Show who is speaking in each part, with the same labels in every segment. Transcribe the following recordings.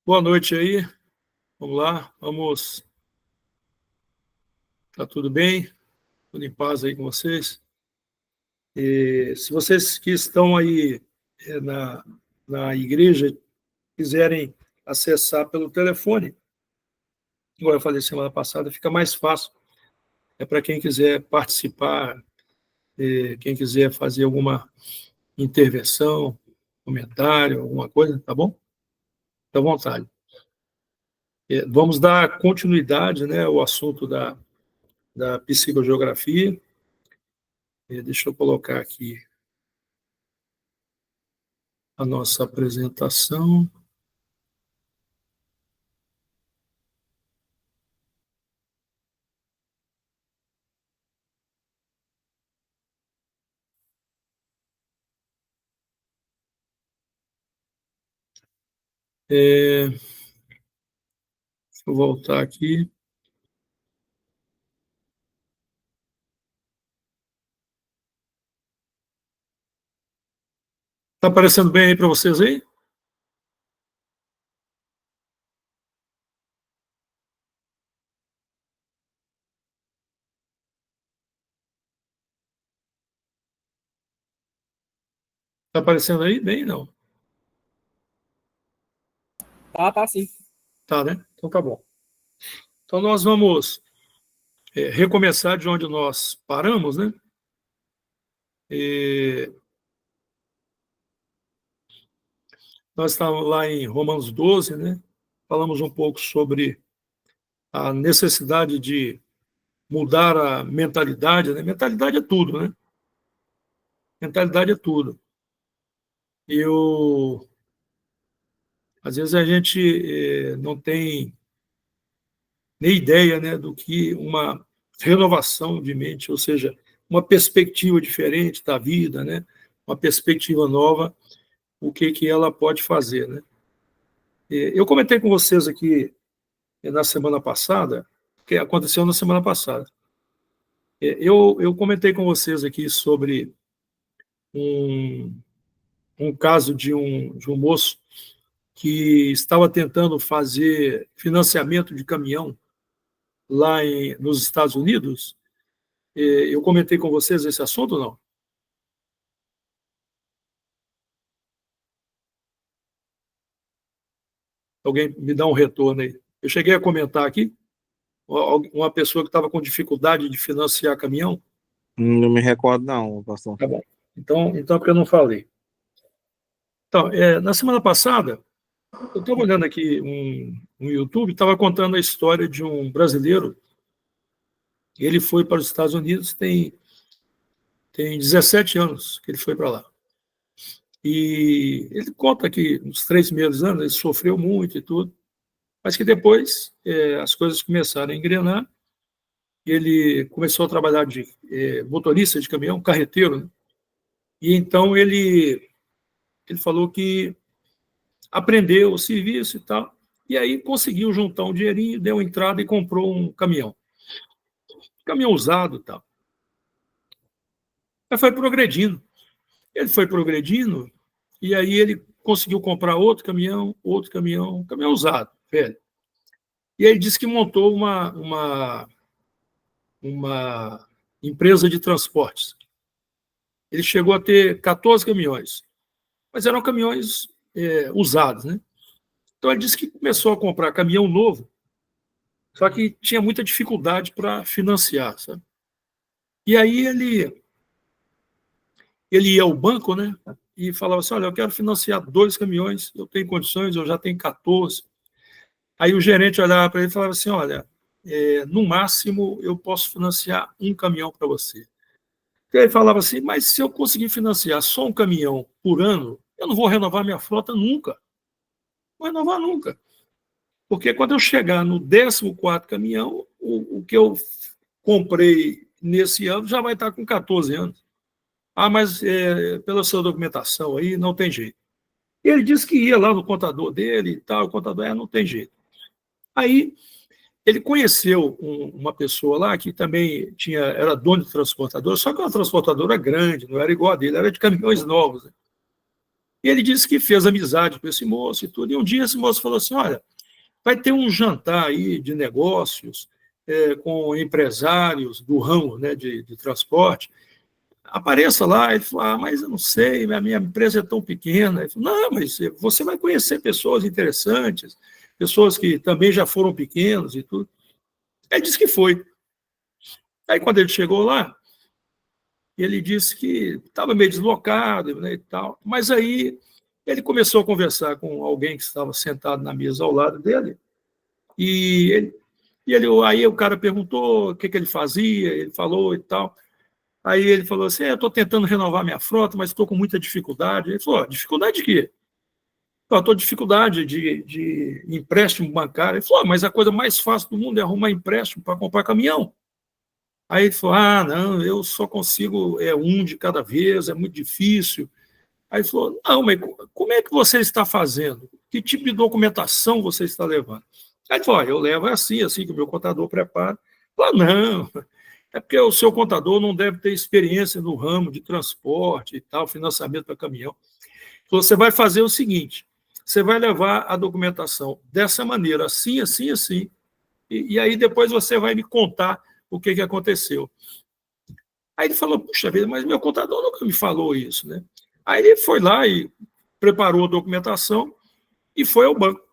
Speaker 1: Boa noite aí. Vamos lá, vamos. Tá tudo bem? Tudo em paz aí com vocês? E se vocês que estão aí na igreja quiserem acessar pelo telefone, igual eu falei semana passada, fica mais fácil. É para quem quiser participar, quem quiser fazer alguma intervenção, comentário, alguma coisa, tá bom? Fica à vontade. Vamos dar continuidade, né, ao assunto da psicogeografia. Deixa eu colocar aqui a nossa apresentação. Deixa eu voltar aqui. Está aparecendo bem aí para vocês aí? Está aparecendo aí? Bem, não.
Speaker 2: Tá sim.
Speaker 1: Tá, né? Então tá bom. Então nós vamos recomeçar de onde nós paramos, né? Nós estávamos lá em Romanos 12, né? Falamos um pouco sobre a necessidade de mudar a mentalidade, né? Mentalidade é tudo, né? Mentalidade é tudo. Às vezes a gente não tem nem ideia, né, do que uma renovação de mente, ou seja, uma perspectiva diferente da vida, né, uma perspectiva nova, o que ela pode fazer, né? Eu comentei com vocês aqui na semana passada, que aconteceu na semana passada. Eu comentei com vocês aqui sobre um caso de um moço que estava tentando fazer financiamento de caminhão lá nos Estados Unidos. Eu comentei com vocês esse assunto ou não? Alguém me dá um retorno aí. Eu cheguei a comentar aqui, uma pessoa que estava com dificuldade de financiar caminhão.
Speaker 2: Não me recordo, não, pastor.
Speaker 1: Tá bom. Então é porque eu não falei. Então, na semana passada, eu estava olhando aqui um YouTube, estava contando a história de um brasileiro. Ele foi para os Estados Unidos, tem 17 anos que ele foi para lá. E ele conta que nos 3 primeiros anos ele sofreu muito e tudo, mas que depois as coisas começaram a engrenar. Ele começou a trabalhar de motorista de caminhão, carreteiro, né? E então ele falou que aprendeu o serviço e tal, e aí conseguiu juntar um dinheirinho, deu entrada e comprou um caminhão usado e tal. Aí foi progredindo. Ele foi progredindo, e aí ele conseguiu comprar outro caminhão, um caminhão usado, velho. E aí ele disse que montou uma empresa de transportes. Ele chegou a ter 14 caminhões, mas eram caminhões usados, né? Então ele disse que começou a comprar caminhão novo, só que tinha muita dificuldade para financiar, sabe? E aí ele ia ao banco, né? E falava assim: olha, eu quero financiar 2 caminhões, eu tenho condições, eu já tenho 14. Aí o gerente olhava para ele e falava assim: olha, no máximo eu posso financiar um caminhão para você. E aí falava assim: mas se eu conseguir financiar só um caminhão por ano, eu não vou renovar minha frota nunca. Não vou renovar nunca. Porque quando eu chegar no 14º caminhão, o que eu comprei nesse ano já vai estar com 14 anos. Ah, mas pela sua documentação aí, não tem jeito. E ele disse que ia lá no contador dele e tal, o contador, não tem jeito. Aí ele conheceu uma pessoa lá que também era dono de transportadora, só que uma transportadora grande, não era igual a dele, era de caminhões novos. Né? E ele disse que fez amizade com esse moço e tudo. E um dia esse moço falou assim, olha, vai ter um jantar aí de negócios com empresários do ramo, né, de transporte. Apareça lá. Ele falou, mas eu não sei, a minha empresa é tão pequena. Ele falou, não, mas você vai conhecer pessoas interessantes, pessoas que também já foram pequenos e tudo. Ele disse que foi. Aí, quando ele chegou lá, ele disse que estava meio deslocado, né, e tal. Mas aí ele começou a conversar com alguém que estava sentado na mesa ao lado dele, e aí o cara perguntou o que ele fazia, ele falou e tal. Aí ele falou assim, eu estou tentando renovar minha frota, mas estou com muita dificuldade. Ele falou, dificuldade de quê? Eu estou com dificuldade de empréstimo bancário. Ele falou, mas a coisa mais fácil do mundo é arrumar empréstimo para comprar caminhão. Aí ele falou, não, eu só consigo um de cada vez, é muito difícil. Aí ele falou, não, mas como é que você está fazendo? Que tipo de documentação você está levando? Aí ele falou, eu levo assim que o meu contador prepara. Ele falou, não, é porque o seu contador não deve ter experiência no ramo de transporte e tal, financiamento para caminhão. Então, você vai fazer o seguinte, você vai levar a documentação dessa maneira, assim, e aí depois você vai me contar o que aconteceu. Aí ele falou, puxa vida, mas meu contador nunca me falou isso, né? Aí ele foi lá e preparou a documentação e foi ao banco.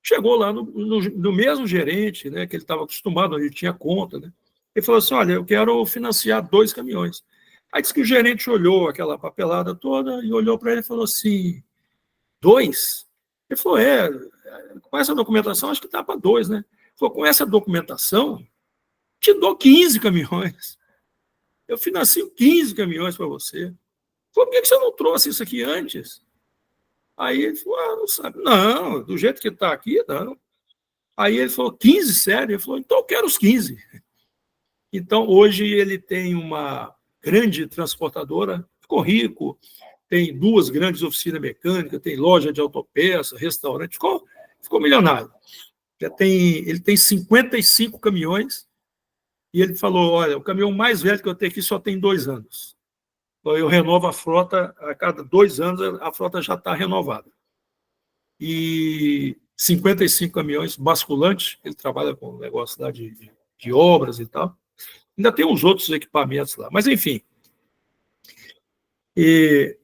Speaker 1: Chegou lá no mesmo gerente, né, que ele estava acostumado, onde ele tinha conta, né? Ele falou assim, olha, eu quero financiar 2 caminhões. Aí disse que o gerente olhou aquela papelada toda e olhou para ele e falou assim, 2? Ele falou, com essa documentação acho que dá para 2, né? Ele falou, com essa documentação, te dou 15 caminhões. Eu financio 15 caminhões para você. Ele falou, por que você não trouxe isso aqui antes? Aí ele falou, não sabe. Não, do jeito que está aqui, não. Aí ele falou, 15, sério? Ele falou, então eu quero os 15. Então, hoje ele tem uma grande transportadora, ficou rico, tem 2 grandes oficinas mecânicas, tem loja de autopeça, restaurante, ficou milionário. Ele tem 55 caminhões, e ele falou, olha, o caminhão mais velho que eu tenho aqui só tem 2 anos. Então, eu renovo a frota, a cada 2 anos a frota já está renovada. E 55 caminhões basculantes, ele trabalha com negócio lá de obras e tal. Ainda tem uns outros equipamentos lá, mas enfim.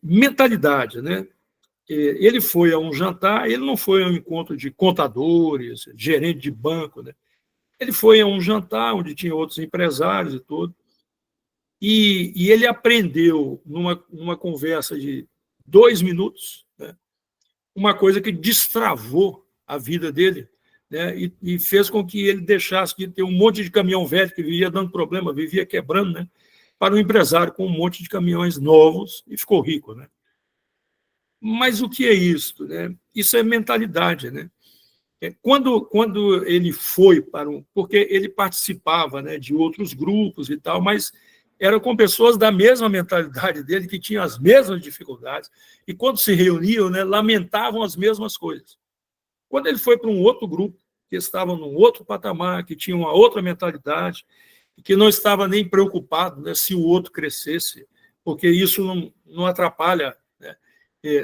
Speaker 1: Mentalidade, né? Ele foi a um jantar, ele não foi a um encontro de contadores, gerente de banco, né? Ele foi a um jantar onde tinha outros empresários e tudo, e ele aprendeu, numa conversa de 2 minutos, né, uma coisa que destravou a vida dele, né, e fez com que ele deixasse de ter um monte de caminhão velho que vivia dando problema, vivia quebrando, né, para um empresário com um monte de caminhões novos e ficou rico, né? Mas o que é isso, né? Isso é mentalidade, né? Quando ele foi para porque ele participava, né, de outros grupos e tal, mas era com pessoas da mesma mentalidade dele, que tinham as mesmas dificuldades, e quando se reuniam, né, lamentavam as mesmas coisas. Quando ele foi para um outro grupo, que estava num outro patamar, que tinha uma outra mentalidade, que não estava nem preocupado, né, se o outro crescesse, porque isso não atrapalha, né?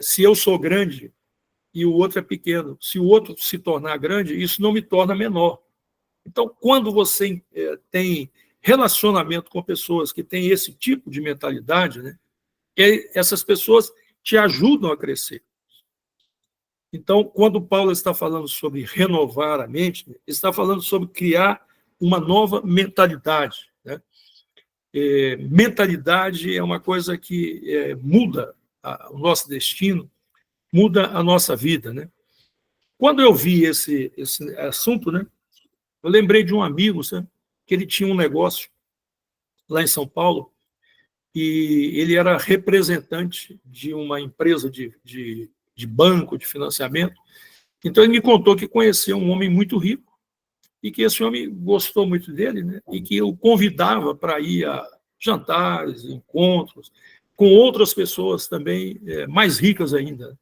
Speaker 1: Se eu sou grande e o outro é pequeno, se o outro se tornar grande, isso não me torna menor. Então, quando você tem relacionamento com pessoas que têm esse tipo de mentalidade, né, essas pessoas te ajudam a crescer. Então, quando Paulo está falando sobre renovar a mente, ele está falando sobre criar uma nova mentalidade, né? Mentalidade é uma coisa que muda o nosso destino, muda a nossa vida, né? Quando eu vi esse assunto, né, eu lembrei de um amigo, sabe, que ele tinha um negócio lá em São Paulo e ele era representante de uma empresa de banco, de financiamento. Então, ele me contou que conheceu um homem muito rico e que esse homem gostou muito dele, né, e que o convidava para ir a jantares, encontros, com outras pessoas também mais ricas ainda.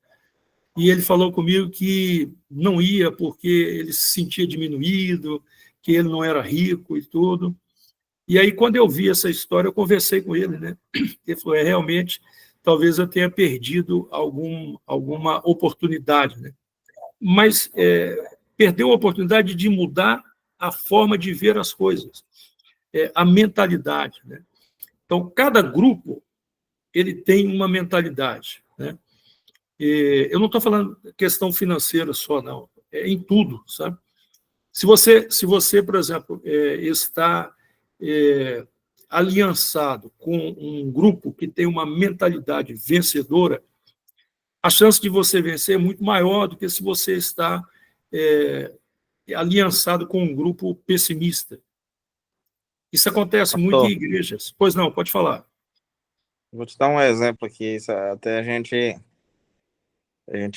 Speaker 1: E ele falou comigo que não ia porque ele se sentia diminuído, que ele não era rico e tudo. E aí, quando eu vi essa história, eu conversei com ele, né? Ele falou, realmente, talvez eu tenha perdido alguma oportunidade, né? Mas perdeu a oportunidade de mudar a forma de ver as coisas, a mentalidade, né? Então, cada grupo ele tem uma mentalidade, né? Eu não estou falando questão financeira só, não. É em tudo, sabe? Se você, por exemplo, está aliançado com um grupo que tem uma mentalidade vencedora, a chance de você vencer é muito maior do que se você está aliançado com um grupo pessimista. Isso acontece muito em
Speaker 2: Pastor,
Speaker 1: igrejas. Pois não, pode falar.
Speaker 2: vou te dar um exemplo aqui. Até a gente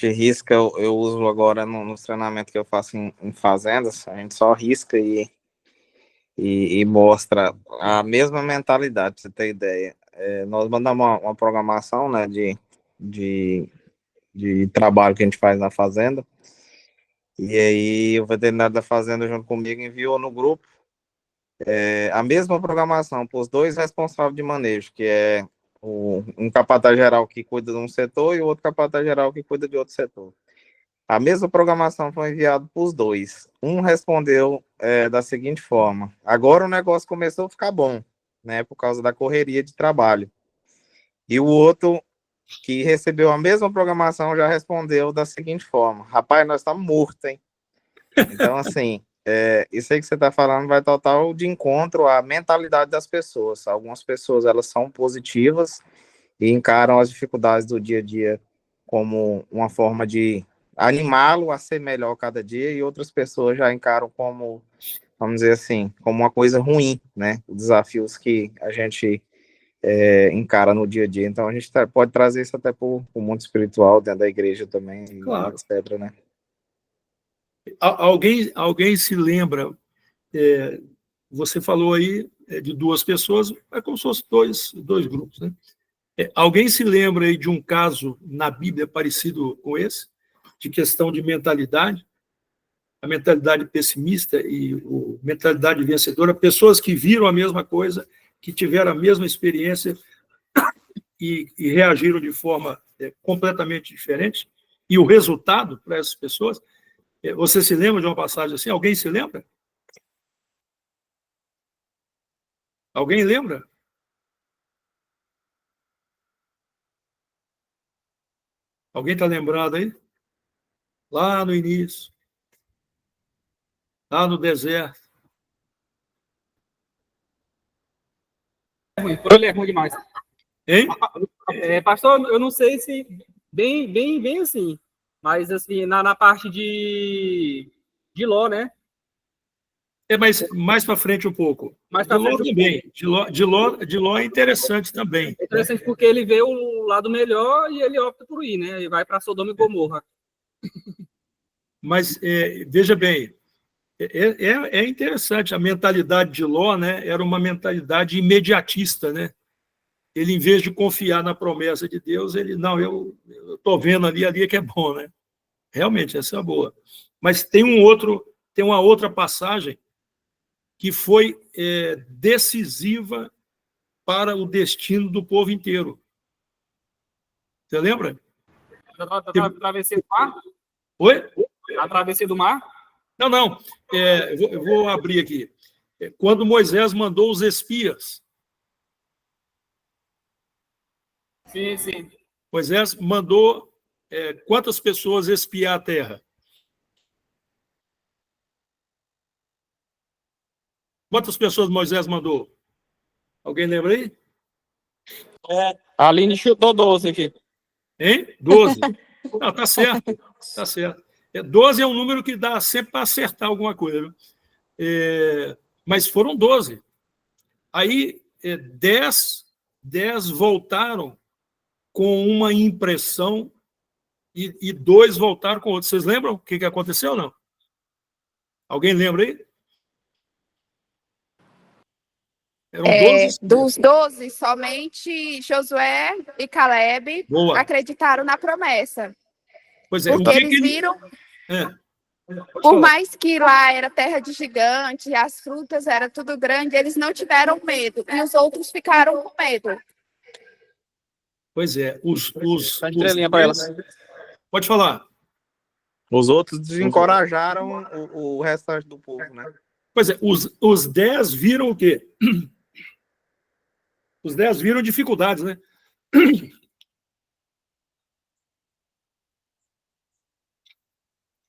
Speaker 2: risca, eu uso agora no treinamento que eu faço em fazendas, a gente só risca e mostra a mesma mentalidade, pra você ter ideia. Nós mandamos uma programação, né, de, de trabalho que a gente faz na fazenda, e aí o veterinário da fazenda junto comigo enviou no grupo a mesma programação para os dois responsáveis de manejo, que é um capataz geral que cuida de um setor e o outro capataz geral que cuida de outro setor. A mesma programação foi enviada para os dois. Um respondeu da seguinte forma: agora o negócio começou a ficar bom, né, por causa da correria de trabalho. E o outro, que recebeu a mesma programação, já respondeu da seguinte forma: rapaz, nós estamos mortos, hein? Então, assim, isso aí que você está falando vai total de encontro à mentalidade das pessoas. Algumas pessoas, elas são positivas e encaram as dificuldades do dia a dia como uma forma de animá-lo a ser melhor cada dia, e outras pessoas já encaram como, vamos dizer assim, como uma coisa ruim, né? Os desafios que a gente encara no dia a dia. Então, a gente pode trazer isso até para o mundo espiritual, dentro da igreja também, e
Speaker 1: Claro.
Speaker 2: etc, né?
Speaker 1: Alguém se lembra, você falou aí de duas pessoas, é como se fossem dois grupos, né? Alguém se lembra aí de um caso na Bíblia parecido com esse, de questão de mentalidade, a mentalidade pessimista e a mentalidade vencedora, pessoas que viram a mesma coisa, que tiveram a mesma experiência e reagiram de forma completamente diferente, e o resultado para essas pessoas, você se lembra de uma passagem assim? Alguém se lembra? Alguém lembra? Alguém está lembrado aí? Lá no início, lá no deserto.
Speaker 3: Por ele é ruim demais.
Speaker 1: Hein?
Speaker 3: Pastor, eu não sei se bem assim, mas assim, na parte de Ló, né?
Speaker 1: Mas mais para frente um pouco.
Speaker 3: Mais
Speaker 1: De
Speaker 3: para
Speaker 1: Ló
Speaker 3: frente,
Speaker 1: também. De Ló é interessante também.
Speaker 3: é interessante porque ele vê o lado melhor e ele opta por ir, né? Ele vai para Sodoma e Gomorra.
Speaker 1: Mas veja bem, é interessante. A mentalidade de Ló, né, era uma mentalidade imediatista, né? Ele, em vez de confiar na promessa de Deus, ele, não, eu estou vendo ali é que é bom, né? Realmente, essa é boa. Mas tem uma outra passagem que foi decisiva para o destino do povo inteiro. Você lembra?
Speaker 3: A travessia do mar?
Speaker 1: Oi?
Speaker 3: A travessia do mar?
Speaker 1: Não. Eu vou abrir aqui. Quando Moisés mandou os espias.
Speaker 3: Sim.
Speaker 1: Moisés mandou quantas pessoas espiar a terra? Quantas pessoas Moisés mandou? Alguém lembra aí?
Speaker 3: A Aline chutou 12 aqui.
Speaker 1: Hein? 12. Não, tá certo. Tá certo. 12 é um número que dá sempre para acertar alguma coisa. Viu? Mas foram 12. Aí 10 voltaram com uma impressão e 2 voltaram com outra. Vocês lembram o que aconteceu ou não? Alguém lembra aí? Eram 12.
Speaker 4: Dos 12, somente Josué e Caleb
Speaker 1: Boa.
Speaker 4: acreditaram na promessa.
Speaker 1: Pois
Speaker 4: Porque eles viram, por mais que lá era terra de gigante, as frutas eram tudo grande, eles não tiveram medo. E os outros ficaram com medo.
Speaker 1: Pois é,
Speaker 2: Dá estrelinha para elas.
Speaker 1: Pode falar.
Speaker 2: Os outros desencorajaram o restante do povo, né?
Speaker 1: Pois é, os 10 viram o quê? Os 10 viram dificuldades, né?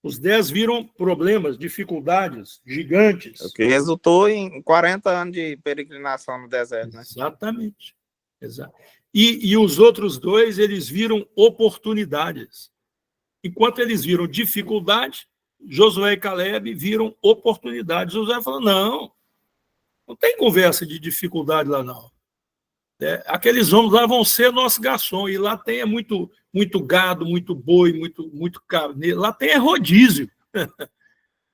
Speaker 1: Os 10 viram problemas, dificuldades gigantes.
Speaker 2: O que resultou em 40 anos de peregrinação no deserto, né?
Speaker 1: Exatamente. Exato. E os outros 2, eles viram oportunidades. Enquanto eles viram dificuldade, Josué e Caleb viram oportunidade. Josué falou, não tem conversa de dificuldade lá, não. Aqueles homens lá vão ser nosso garçom, e lá tem muito gado, muito boi, muito carne. Lá tem rodízio.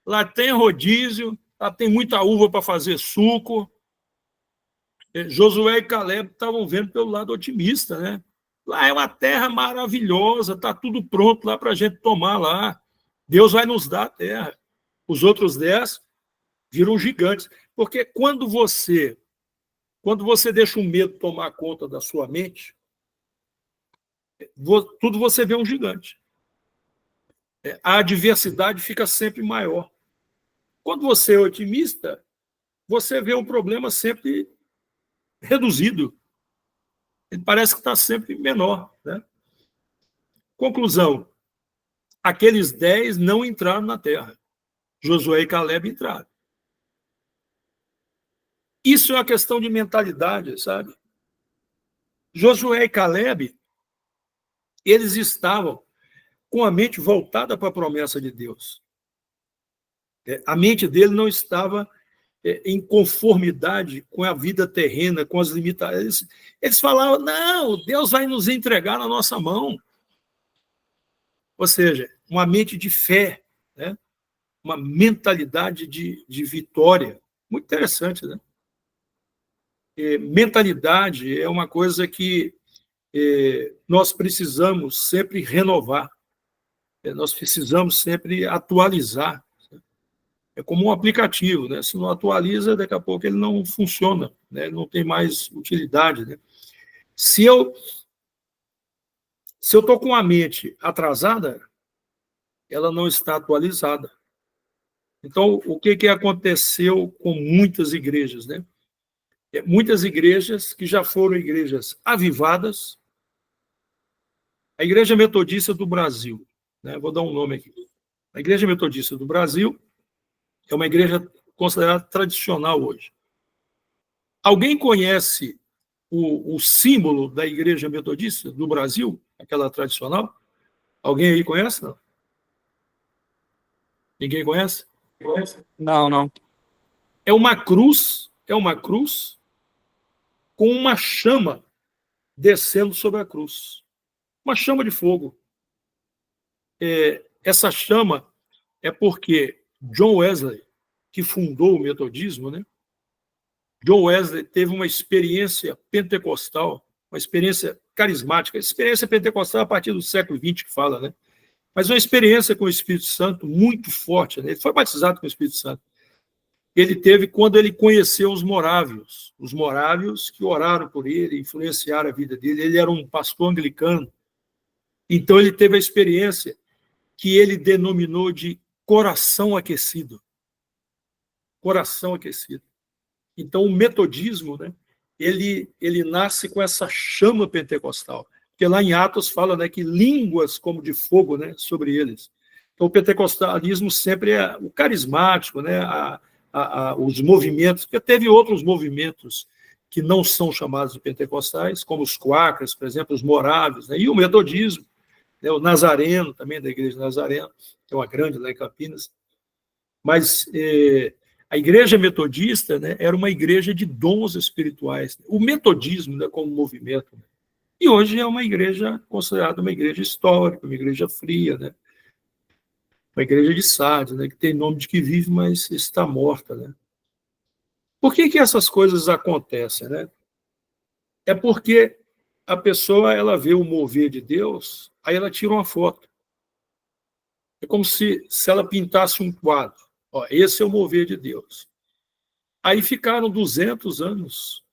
Speaker 1: Lá tem rodízio, lá tem muita uva para fazer suco. Josué e Caleb estavam vendo pelo lado otimista, né? Lá é uma terra maravilhosa, está tudo pronto lá para a gente tomar lá. Deus vai nos dar a terra. Os outros 10 viram gigantes. Porque quando você deixa o medo tomar conta da sua mente, tudo você vê um gigante. A adversidade fica sempre maior. Quando você é otimista, você vê o problema sempre reduzido. Ele parece que está sempre menor, né? Conclusão, aqueles 10 não entraram na terra. Josué e Caleb entraram. Isso é uma questão de mentalidade, sabe? Josué e Caleb, eles estavam com a mente voltada para a promessa de Deus. A mente dele não estava em conformidade com a vida terrena, com as limitações. Eles falavam, não, Deus vai nos entregar na nossa mão. Ou seja, uma mente de fé, né? Uma mentalidade de vitória. Muito interessante, né? Mentalidade é uma coisa que nós precisamos sempre renovar. Nós precisamos sempre atualizar. É como um aplicativo, né? Se não atualiza, daqui a pouco ele não funciona, né? Não tem mais utilidade, né? Se eu estou com a mente atrasada, ela não está atualizada. Então, o que aconteceu com muitas igrejas, né? Muitas igrejas que já foram igrejas avivadas. A Igreja Metodista do Brasil, né? Vou dar um nome aqui. A Igreja Metodista do Brasil é uma igreja considerada tradicional hoje. Alguém conhece o símbolo da Igreja Metodista do Brasil, aquela tradicional? Alguém aí conhece? Não? Ninguém conhece?
Speaker 3: Não.
Speaker 1: É uma cruz com uma chama descendo sobre a cruz. Uma chama de fogo. Essa chama é porque John Wesley, que fundou o metodismo, né? John Wesley teve uma experiência pentecostal, uma experiência carismática. A experiência pentecostal é a partir do século XX que fala, né? Mas uma experiência com o Espírito Santo muito forte, né? Ele foi batizado com o Espírito Santo. Ele teve quando ele conheceu os morávios que oraram por ele, influenciaram a vida dele. Ele era um pastor anglicano. Então ele teve a experiência que ele denominou de coração aquecido. Coração aquecido. Então, o metodismo, né, ele nasce com essa chama pentecostal. Porque lá em Atos fala, né, que línguas como de fogo, né, sobre eles. Então, o pentecostalismo sempre é o carismático, né, os movimentos, porque teve outros movimentos que não são chamados de pentecostais, como os quáqueros, por exemplo, os morávios, né, e o metodismo, né, o nazareno, também da Igreja Nazarena, que é uma grande lá em Campinas. Mas a Igreja Metodista, né, era uma igreja de dons espirituais. O metodismo, né, como movimento. Né? E hoje é uma igreja considerada uma igreja histórica, uma igreja fria, né? Uma igreja de Sardes, né, que tem nome de que vive, mas está morta. Né? Por que essas coisas acontecem? Né? É porque a pessoa ela vê o mover de Deus, aí ela tira uma foto. É como se ela pintasse um quadro. Ó, esse é o mover de Deus. Aí ficaram 200 anos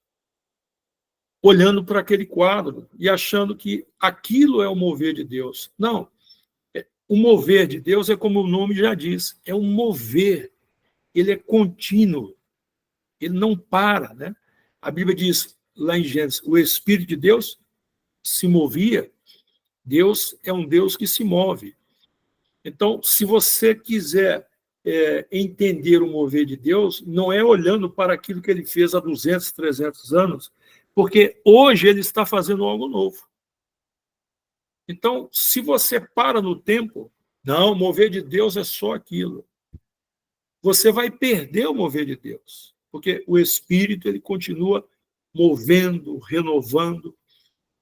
Speaker 1: olhando para aquele quadro e achando que aquilo é o mover de Deus. Não. O mover de Deus é como o nome já diz, é um mover. Ele é contínuo. Ele não para, né? A Bíblia diz lá em Gênesis, o Espírito de Deus se movia. Deus é um Deus que se move. Então, se você quiser entender o mover de Deus, não é olhando para aquilo que ele fez há 200, 300 anos, porque hoje ele está fazendo algo novo. Então, se você para no tempo, não, o mover de Deus é só aquilo. Você vai perder o mover de Deus, porque o Espírito ele continua movendo, renovando.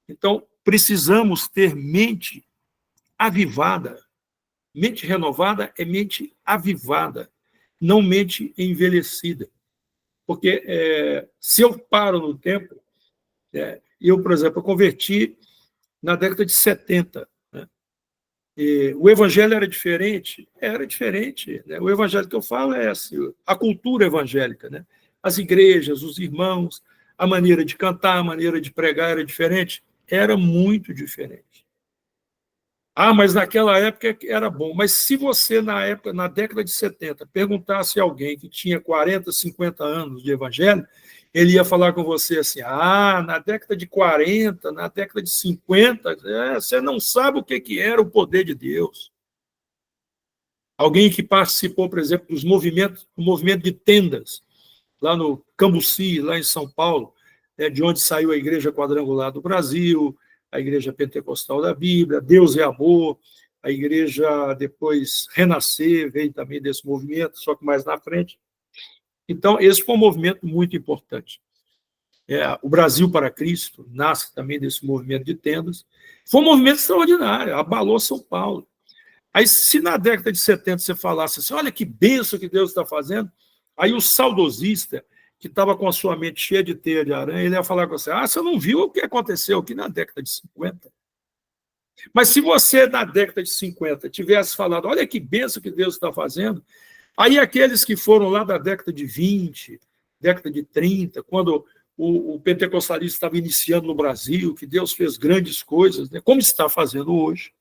Speaker 1: Então, precisamos ter mente avivada. Mente renovada é mente avivada, não mente envelhecida. Porque se eu paro no tempo, eu, por exemplo, eu converti na década de 70. Né? O evangelho era diferente? Era diferente. Né? O evangelho que eu falo é assim, a cultura evangélica. Né? As igrejas, os irmãos, a maneira de cantar, a maneira de pregar era diferente? Era muito diferente. Ah, mas naquela época era bom. Mas se você, na década de 70, perguntasse a alguém que tinha 40, 50 anos de evangelho, ele ia falar com você assim, na década de 40, na década de 50, você não sabe o que era o poder de Deus. Alguém que participou, por exemplo, do movimento de tendas, lá no Cambuci, lá em São Paulo, de onde saiu a Igreja Quadrangular do Brasil, a Igreja Pentecostal da Bíblia, Deus é Amor, a Igreja depois Renascer, veio também desse movimento, só que mais na frente. Então, esse foi um movimento muito importante. O Brasil para Cristo nasce também desse movimento de tendas. Foi um movimento extraordinário, abalou São Paulo. Aí, se na década de 70 você falasse assim, olha que bênção que Deus está fazendo, aí o saudosista, que estava com a sua mente cheia de teia de aranha, ele ia falar com você, você não viu o que aconteceu aqui na década de 50? Mas se você, na década de 50, tivesse falado, olha que bênção que Deus está fazendo, aí aqueles que foram lá da década de 20, década de 30, quando o pentecostalismo estava iniciando no Brasil, que Deus fez grandes coisas, né? Como está fazendo hoje,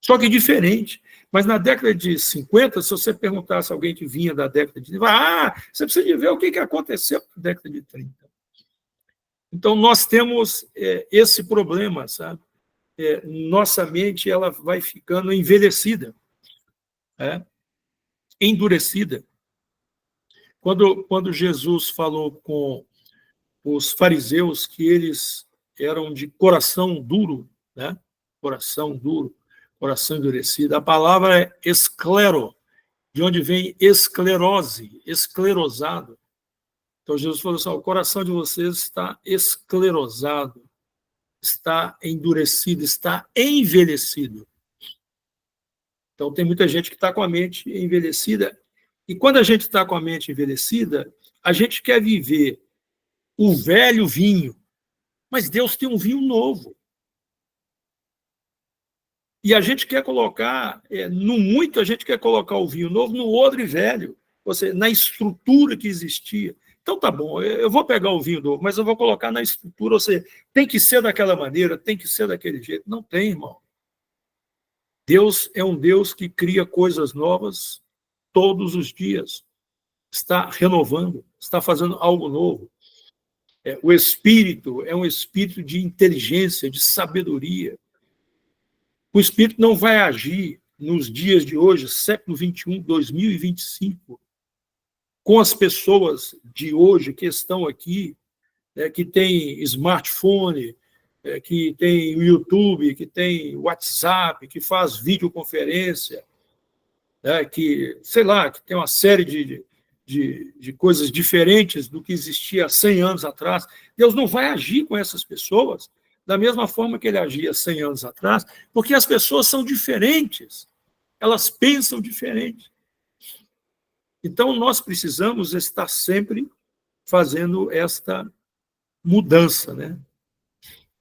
Speaker 1: Só que diferente. Mas na década de 50, se você perguntasse a alguém que vinha da década de 30, você precisa de ver o que aconteceu na década de 30. Então, nós temos esse problema, sabe? Nossa mente ela vai ficando envelhecida, endurecida. Quando Jesus falou com os fariseus que eles eram de coração duro, né? Coração duro, coração endurecido. A palavra é esclero, de onde vem esclerose, esclerosado. Então Jesus falou assim, o coração de vocês está esclerosado, está endurecido, está envelhecido. Então tem muita gente que está com a mente envelhecida, e quando a gente está com a mente envelhecida, a gente quer viver o velho vinho, mas Deus tem um vinho novo. E a gente quer colocar, a gente quer colocar o vinho novo no odre velho, ou seja, na estrutura que existia. Então tá bom, eu vou pegar o vinho novo, mas eu vou colocar na estrutura, ou seja, tem que ser daquela maneira, tem que ser daquele jeito. Não tem, irmão. Deus é um Deus que cria coisas novas todos os dias. Está renovando, está fazendo algo novo. O Espírito é um espírito de inteligência, de sabedoria. O Espírito não vai agir nos dias de hoje, século 21, 2025, com as pessoas de hoje que estão aqui, que tem smartphone, que tem o YouTube, que tem WhatsApp, que faz videoconferência, que, sei lá, que tem uma série de coisas diferentes do que existia há 100 anos atrás. Deus não vai agir com essas pessoas da mesma forma que ele agia 100 anos atrás, porque as pessoas são diferentes, elas pensam diferente. Então, nós precisamos estar sempre fazendo esta mudança, né?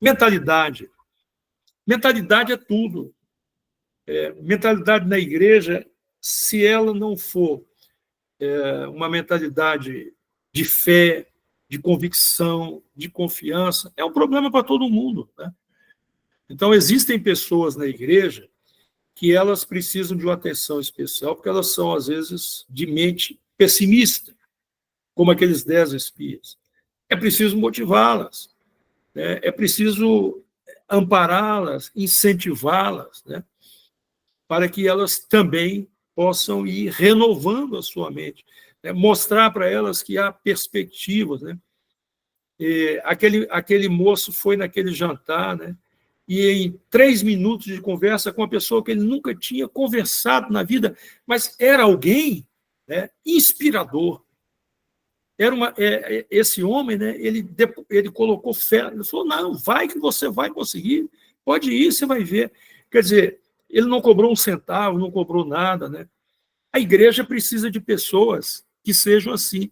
Speaker 1: Mentalidade. Mentalidade é tudo. Mentalidade na igreja, se ela não for uma mentalidade de fé, de convicção, de confiança. É um problema para todo mundo, né? Então, existem pessoas na igreja que elas precisam de uma atenção especial, porque elas são, às vezes, de mente pessimista, como aqueles 10 espias. É preciso motivá-las, né? É preciso ampará-las, incentivá-las, né? Para que elas também possam ir renovando a sua mente, né? Mostrar para elas que há perspectivas, né? Aquele moço foi naquele jantar, né? E em 3 minutos de conversa com uma pessoa que ele nunca tinha conversado na vida, mas era alguém, né, inspirador. Esse homem, né, ele colocou fé, ele falou, não, vai que você vai conseguir, pode ir, você vai ver. Quer dizer, ele não cobrou um centavo, não cobrou nada, né? A igreja precisa de pessoas que sejam assim,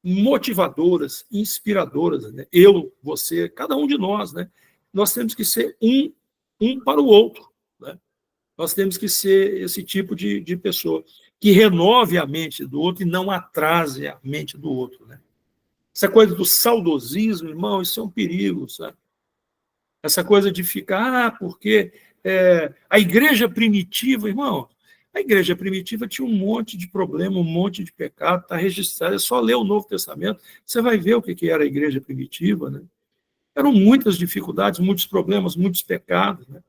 Speaker 1: motivadoras, inspiradoras, né? Eu, você, cada um de nós, né? Nós temos que ser um para o outro, né? Nós temos que ser esse tipo de pessoa que renove a mente do outro e não atrase a mente do outro, né? Essa coisa do saudosismo, irmão, isso é um perigo, sabe? Essa coisa de ficar, porque a igreja primitiva, irmão, a igreja primitiva tinha um monte de problema, um monte de pecado, está registrado, é só ler o Novo Testamento, você vai ver o que era a igreja primitiva, né? Eram muitas dificuldades, muitos problemas, muitos pecados, né?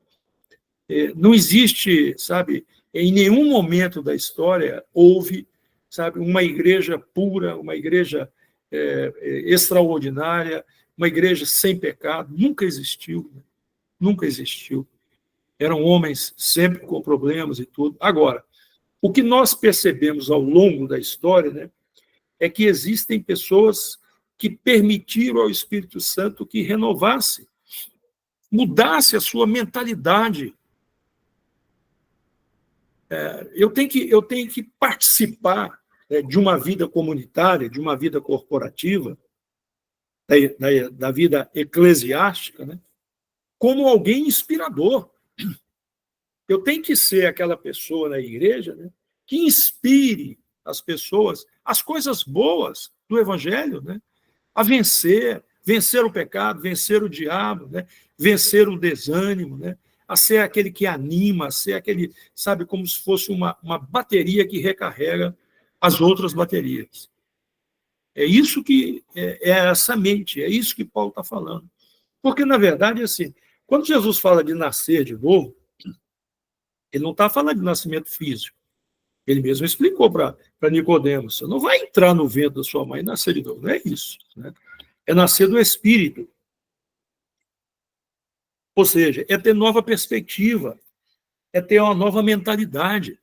Speaker 1: Não existe, sabe, em nenhum momento da história houve, sabe, uma igreja pura, uma igreja extraordinária, uma igreja sem pecado. Nunca existiu, né? Nunca existiu. Eram homens sempre com problemas e tudo. Agora, o que nós percebemos ao longo da história, né, é que existem pessoas que permitiram ao Espírito Santo que renovasse, mudasse a sua mentalidade. Eu tenho que participar de uma vida comunitária, de uma vida corporativa, da vida eclesiástica, né, como alguém inspirador. Eu tenho que ser aquela pessoa na igreja, né, que inspire as pessoas, as coisas boas do Evangelho, né, a vencer o pecado, vencer o diabo, né, vencer o desânimo, né, a ser aquele que anima, a ser aquele, sabe, como se fosse uma bateria que recarrega as outras baterias. É isso que é essa mente, é isso que Paulo está falando. Porque, na verdade, assim, quando Jesus fala de nascer de novo, ele não está falando de nascimento físico. Ele mesmo explicou para Nicodemos, você não vai entrar no ventre da sua mãe e nascer de novo. Não é isso, né? É nascer do Espírito. Ou seja, é ter nova perspectiva, é ter uma nova mentalidade.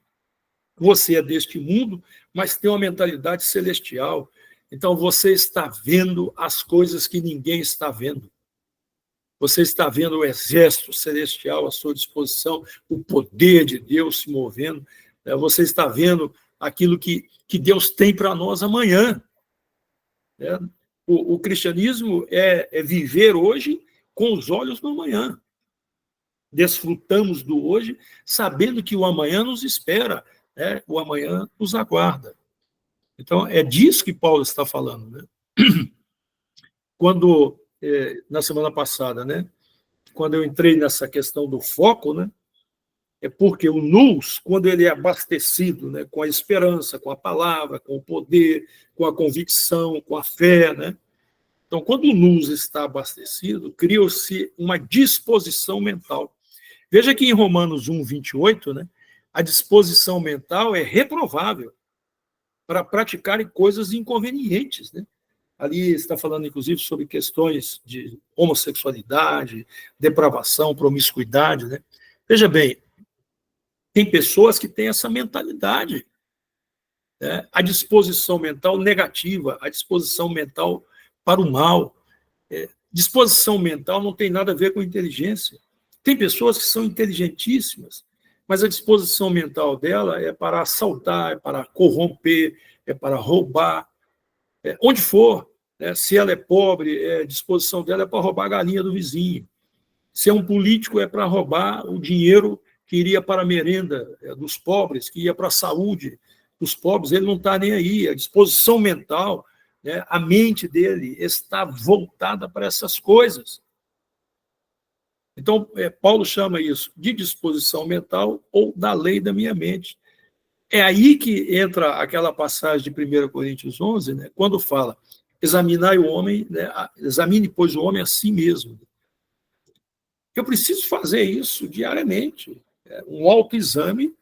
Speaker 1: Você é deste mundo, mas tem uma mentalidade celestial. Então, você está vendo as coisas que ninguém está vendo. Você está vendo o exército celestial à sua disposição, o poder de Deus se movendo. Você está vendo aquilo que Deus tem para nós amanhã. O cristianismo é viver hoje com os olhos no amanhã. Desfrutamos do hoje, sabendo que o amanhã nos espera, né? O amanhã nos aguarda. Então, é disso que Paulo está falando, né? Quando, na semana passada, né, quando eu entrei nessa questão do foco, né, é porque o nous, quando ele é abastecido, né, com a esperança, com a palavra, com o poder, com a convicção, com a fé, né? Então, quando o nous está abastecido, cria-se uma disposição mental. Veja que em Romanos 1, 28, né, a disposição mental é reprovável para praticarem coisas inconvenientes, né? Ali está falando, inclusive, sobre questões de homossexualidade, depravação, promiscuidade, né? Veja bem, tem pessoas que têm essa mentalidade, né? A disposição mental negativa, a disposição mental para o mal. Disposição mental não tem nada a ver com inteligência. Tem pessoas que são inteligentíssimas, mas a disposição mental dela é para assaltar, é para corromper, é para roubar. Onde for, né? Se ela é pobre, a disposição dela é para roubar a galinha do vizinho. Se é um político, é para roubar o dinheiro que iria para a merenda dos pobres, que ia para a saúde dos pobres, ele não está nem aí. A disposição mental, né, a mente dele está voltada para essas coisas. Então, Paulo chama isso de disposição mental ou da lei da minha mente. É aí que entra aquela passagem de 1 Coríntios 11, né, quando fala, examinai o homem, né, examine, pois, o homem a si mesmo. Eu preciso fazer isso diariamente, um autoexame,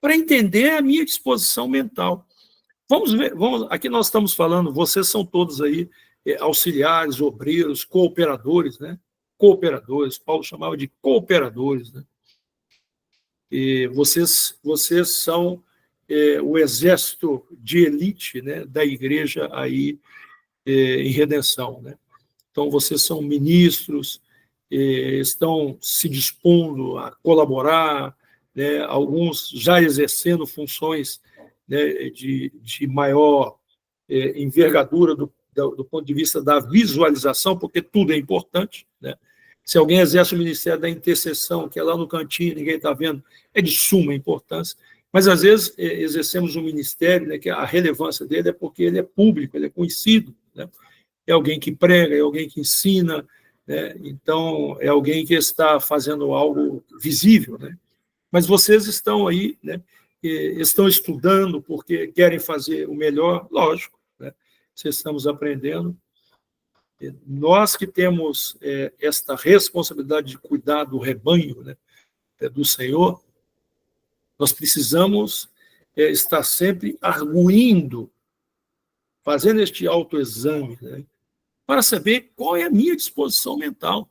Speaker 1: para entender a minha disposição mental. Vamos ver, aqui nós estamos falando, vocês são todos aí auxiliares, obreiros, cooperadores, né? Cooperadores, Paulo chamava de cooperadores, né? E vocês são o exército de elite, né, da igreja aí em redenção, né? Então, vocês são ministros, estão se dispondo a colaborar, né, alguns já exercendo funções, né, de maior envergadura do ponto de vista da visualização, porque tudo é importante, né? Se alguém exerce o ministério da intercessão, que é lá no cantinho, ninguém está vendo, é de suma importância. Mas, às vezes, exercemos um ministério, né, que a relevância dele é porque ele é público, ele é conhecido, né? É alguém que prega, é alguém que ensina, né? Então, é alguém que está fazendo algo visível, né? Mas vocês estão aí, né, estão estudando porque querem fazer o melhor, lógico, né? Vocês estamos aprendendo. Nós que temos esta responsabilidade de cuidar do rebanho, né, do Senhor, nós precisamos estar sempre arguindo, fazendo este autoexame, né, para saber qual é a minha disposição mental.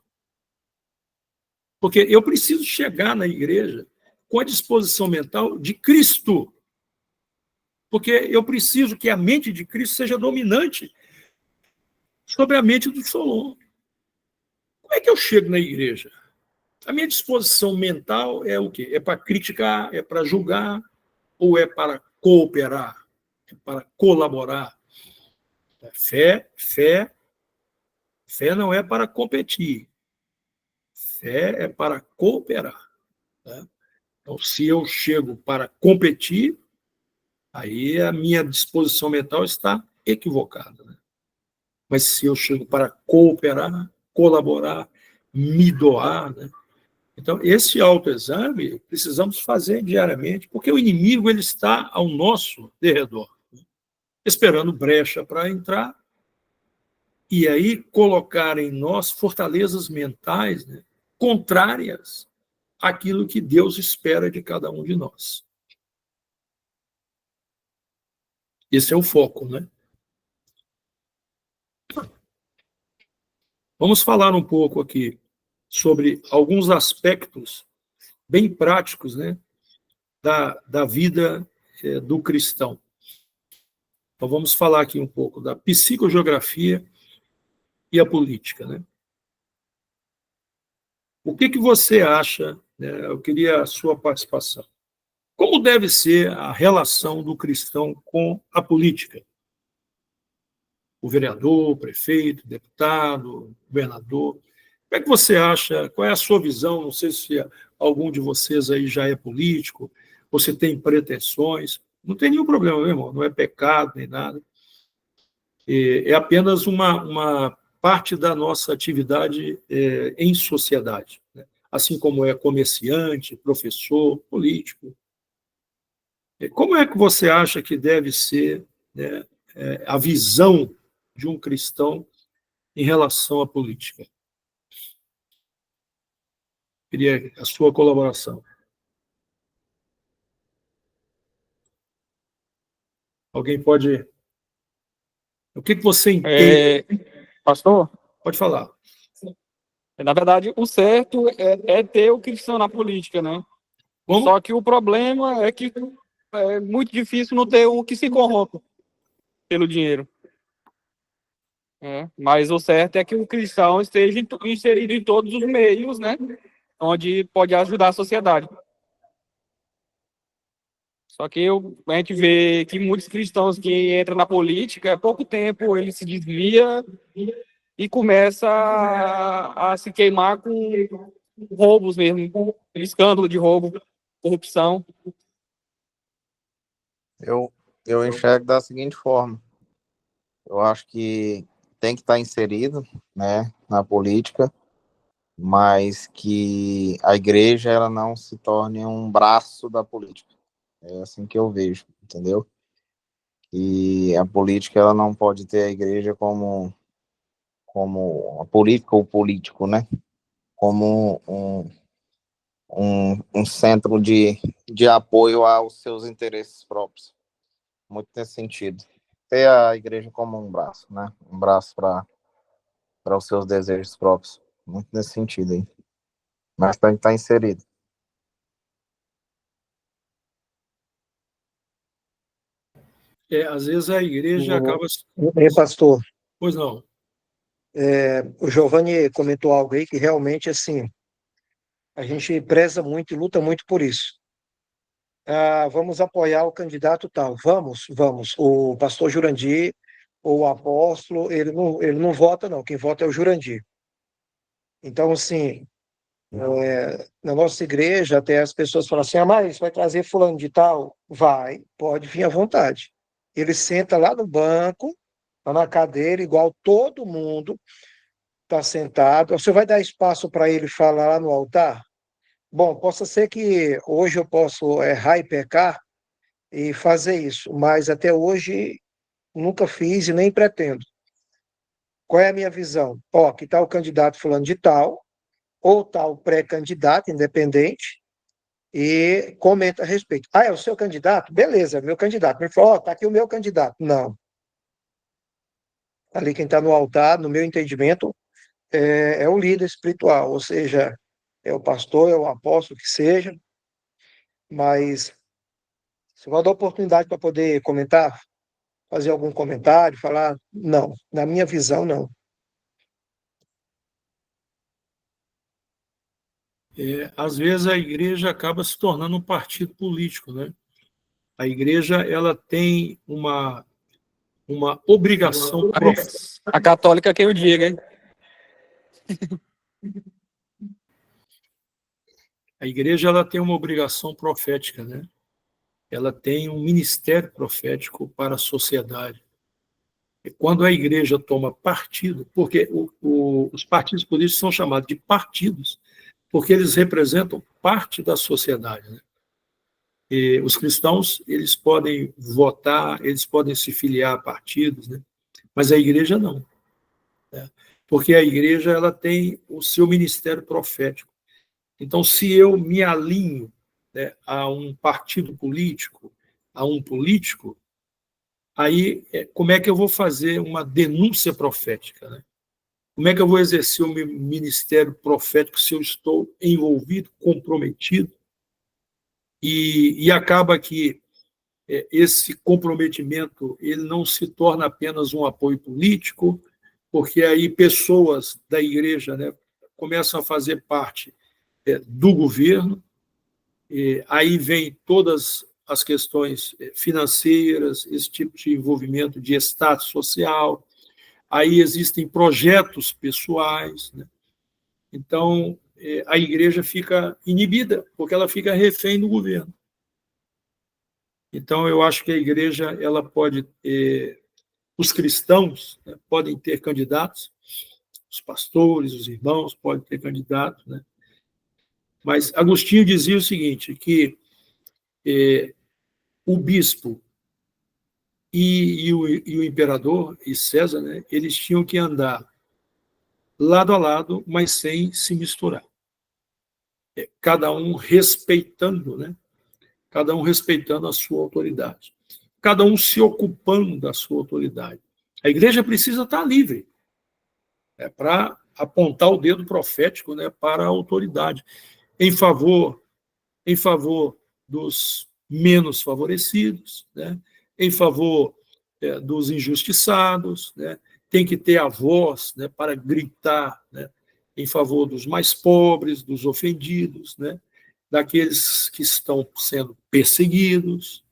Speaker 1: Porque eu preciso chegar na igreja com a disposição mental de Cristo. Porque eu preciso que a mente de Cristo seja dominante sobre a mente do Solon. Como é que eu chego na igreja? A minha disposição mental é o quê? É para criticar, é para julgar, ou é para cooperar, é para colaborar? Fé não é para competir. Fé é para cooperar. Né? Então, se eu chego para competir, aí a minha disposição mental está equivocada. Né? Mas se eu chego para cooperar, colaborar, me doar, né? Então, esse autoexame precisamos fazer diariamente, porque o inimigo ele está ao nosso derredor, né? Esperando brecha para entrar, e aí colocar em nós fortalezas mentais, né, contrárias àquilo que Deus espera de cada um de nós. Esse é o foco, né? Vamos falar um pouco aqui sobre alguns aspectos bem práticos, né, da vida do cristão. Então, vamos falar aqui um pouco da psicogeografia e a política, né? O que você acha, né, eu queria a sua participação. Como deve ser a relação do cristão com a política? O vereador, o prefeito, o deputado, o governador. Como é que você acha, qual é a sua visão? Não sei se algum de vocês aí já é político, você tem pretensões. Não tem nenhum problema, meu irmão, não é pecado nem nada. É apenas uma parte da nossa atividade em sociedade, né? Assim como é comerciante, professor, político. Como é que você acha que deve ser, né, a visão de um cristão em relação à política? Queria a sua colaboração. Alguém pode... O que você entende?
Speaker 3: Pastor?
Speaker 1: Pode falar.
Speaker 3: Na verdade, o certo é ter o cristão na política, né?
Speaker 1: Como?
Speaker 3: Só que o problema é que é muito difícil não ter um que se corrompa pelo dinheiro. Mas o certo é que o cristão esteja inserido em todos os meios, né? Onde pode ajudar a sociedade. Só que a gente vê que muitos cristãos que entram na política, há pouco tempo ele se desvia e começa a se queimar com roubos mesmo, escândalo de roubo, corrupção.
Speaker 2: Eu enxergo da seguinte forma. Eu acho que tem que estar inserido, né, na política, mas que a igreja ela não se torne um braço da política. É assim que eu vejo, entendeu? E a política ela não pode ter a igreja como a política ou político, né? Como um centro de apoio aos seus interesses próprios. Muito nesse sentido. Ter a igreja como um braço, né? Um braço para os seus desejos próprios. Muito nesse sentido aí. Mas tem que estar inserido.
Speaker 1: Às vezes a igreja
Speaker 5: O,
Speaker 1: acaba.
Speaker 5: pastor,
Speaker 1: Pois não.
Speaker 5: o Giovanni comentou algo aí que realmente, assim, a gente preza muito e luta muito por isso. Ah, vamos apoiar o candidato tal. Vamos, vamos. O pastor Jurandir, ou o apóstolo, ele não vota, não. Quem vota é o Jurandir. Então, assim, na nossa igreja, até as pessoas falam assim: ah, mas vai trazer fulano de tal? Vai, pode vir à vontade. Ele senta lá no banco, lá na cadeira, igual todo mundo está sentado. Você vai dar espaço para ele falar lá no altar? Bom, possa ser que hoje eu posso errar e pecar e fazer isso, mas até hoje nunca fiz e nem pretendo. Qual é a minha visão? Ó, que tal o candidato fulano de tal, ou tal pré-candidato independente, e comenta a respeito. Ah, é o seu candidato? Beleza, é meu candidato. Me fala, ó, tá aqui o meu candidato. Não. Ali quem está no altar, no meu entendimento, é o líder espiritual, ou seja, é o pastor, é o apóstolo, que seja, mas se vai dar oportunidade para poder comentar, fazer algum comentário, falar, não, na minha visão, não.
Speaker 1: Às vezes a igreja acaba se tornando um partido político, né? A igreja ela tem uma obrigação profética.
Speaker 3: A católica que eu diga, hein?
Speaker 1: A igreja ela tem uma obrigação profética, né? Ela tem um ministério profético para a sociedade. E quando a igreja toma partido, porque os partidos políticos são chamados de partidos, porque eles representam parte da sociedade, né? E os cristãos, eles podem votar, eles podem se filiar a partidos, né? Mas a igreja não, né? Porque a igreja ela tem o seu ministério profético. Então, se eu me alinho, né, a um partido político, a um político, aí como é que eu vou fazer uma denúncia profética, né? Como é que eu vou exercer o meu ministério profético se eu estou envolvido, comprometido? E acaba que esse comprometimento ele não se torna apenas um apoio político, porque aí pessoas da igreja, né, começam a fazer parte do governo, aí vem todas as questões financeiras, esse tipo de envolvimento de status social, aí existem projetos pessoais, né? Então a igreja fica inibida, porque ela fica refém do governo. Então eu acho que a igreja ela pode os cristãos, né, podem ter candidatos, os pastores, os irmãos podem ter candidatos, né? Mas Agostinho dizia o seguinte, que o bispo e o imperador e César, né, eles tinham que andar lado a lado, mas sem se misturar. Cada um respeitando, né? Cada um respeitando a sua autoridade. Cada um se ocupando da sua autoridade. A igreja precisa estar livre para apontar o dedo profético, né, para a autoridade, em favor dos menos favorecidos, né, em favor dos injustiçados, né, tem que ter a voz, né, para gritar, né, em favor dos mais pobres, dos ofendidos, né, daqueles que estão sendo perseguidos,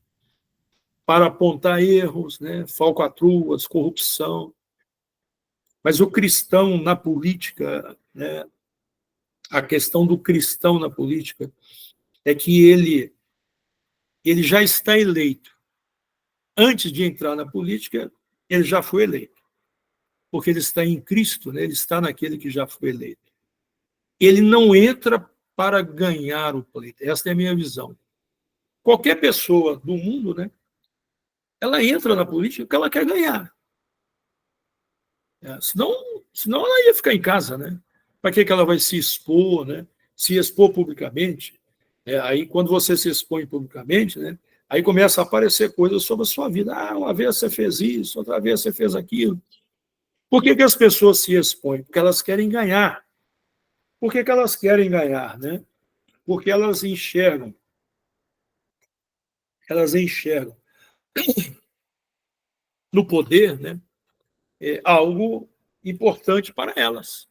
Speaker 1: para apontar erros, né, falcatruas, corrupção. Mas o cristão na política, né, a questão do cristão na política é que ele já está eleito. Antes de entrar na política, ele já foi eleito, porque ele está em Cristo, né? Ele está naquele que já foi eleito. Ele não entra para ganhar o pleito. Essa é a minha visão. Qualquer pessoa do mundo, né, ela entra na política porque ela quer ganhar. Senão ela ia ficar em casa, né? Para que ela vai se expor, né? Se expor publicamente? Aí, quando você se expõe publicamente, né, aí começa a aparecer coisas sobre a sua vida. Ah, uma vez você fez isso, outra vez você fez aquilo. Por que as pessoas se expõem? Porque elas querem ganhar. Por que elas querem ganhar, né? Porque elas enxergam no poder, né, algo importante para elas,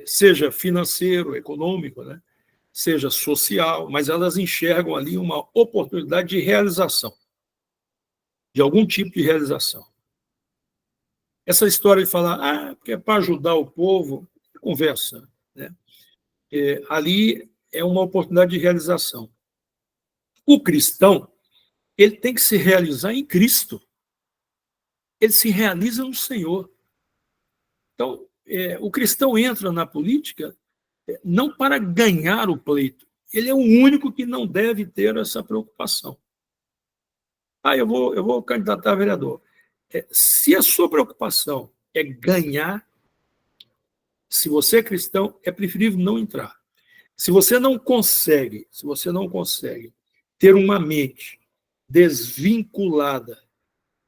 Speaker 1: seja financeiro, econômico, né, seja social, mas elas enxergam ali uma oportunidade de realização, de algum tipo de realização. Essa história de falar, porque é para ajudar o povo, conversa, né? Ali é uma oportunidade de realização. O cristão, ele tem que se realizar em Cristo. Ele se realiza no Senhor. Então, o cristão entra na política não para ganhar o pleito. Ele é o único que não deve ter essa preocupação. Eu vou candidatar a vereador. Se a sua preocupação é ganhar, se você é cristão, é preferível não entrar. Se você não consegue ter uma mente desvinculada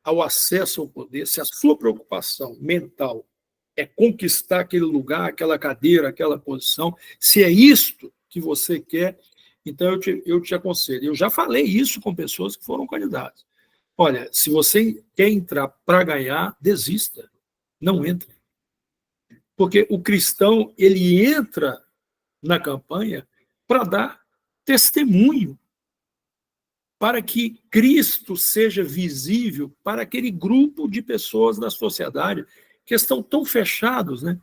Speaker 1: ao acesso ao poder, se a sua preocupação mental é conquistar aquele lugar, aquela cadeira, aquela posição, se é isto que você quer, então eu te aconselho. Eu já falei isso com pessoas que foram candidatas. Olha, se você quer entrar para ganhar, desista, não entre. Porque o cristão, ele entra na campanha para dar testemunho, para que Cristo seja visível para aquele grupo de pessoas da sociedade que estão tão fechados, né?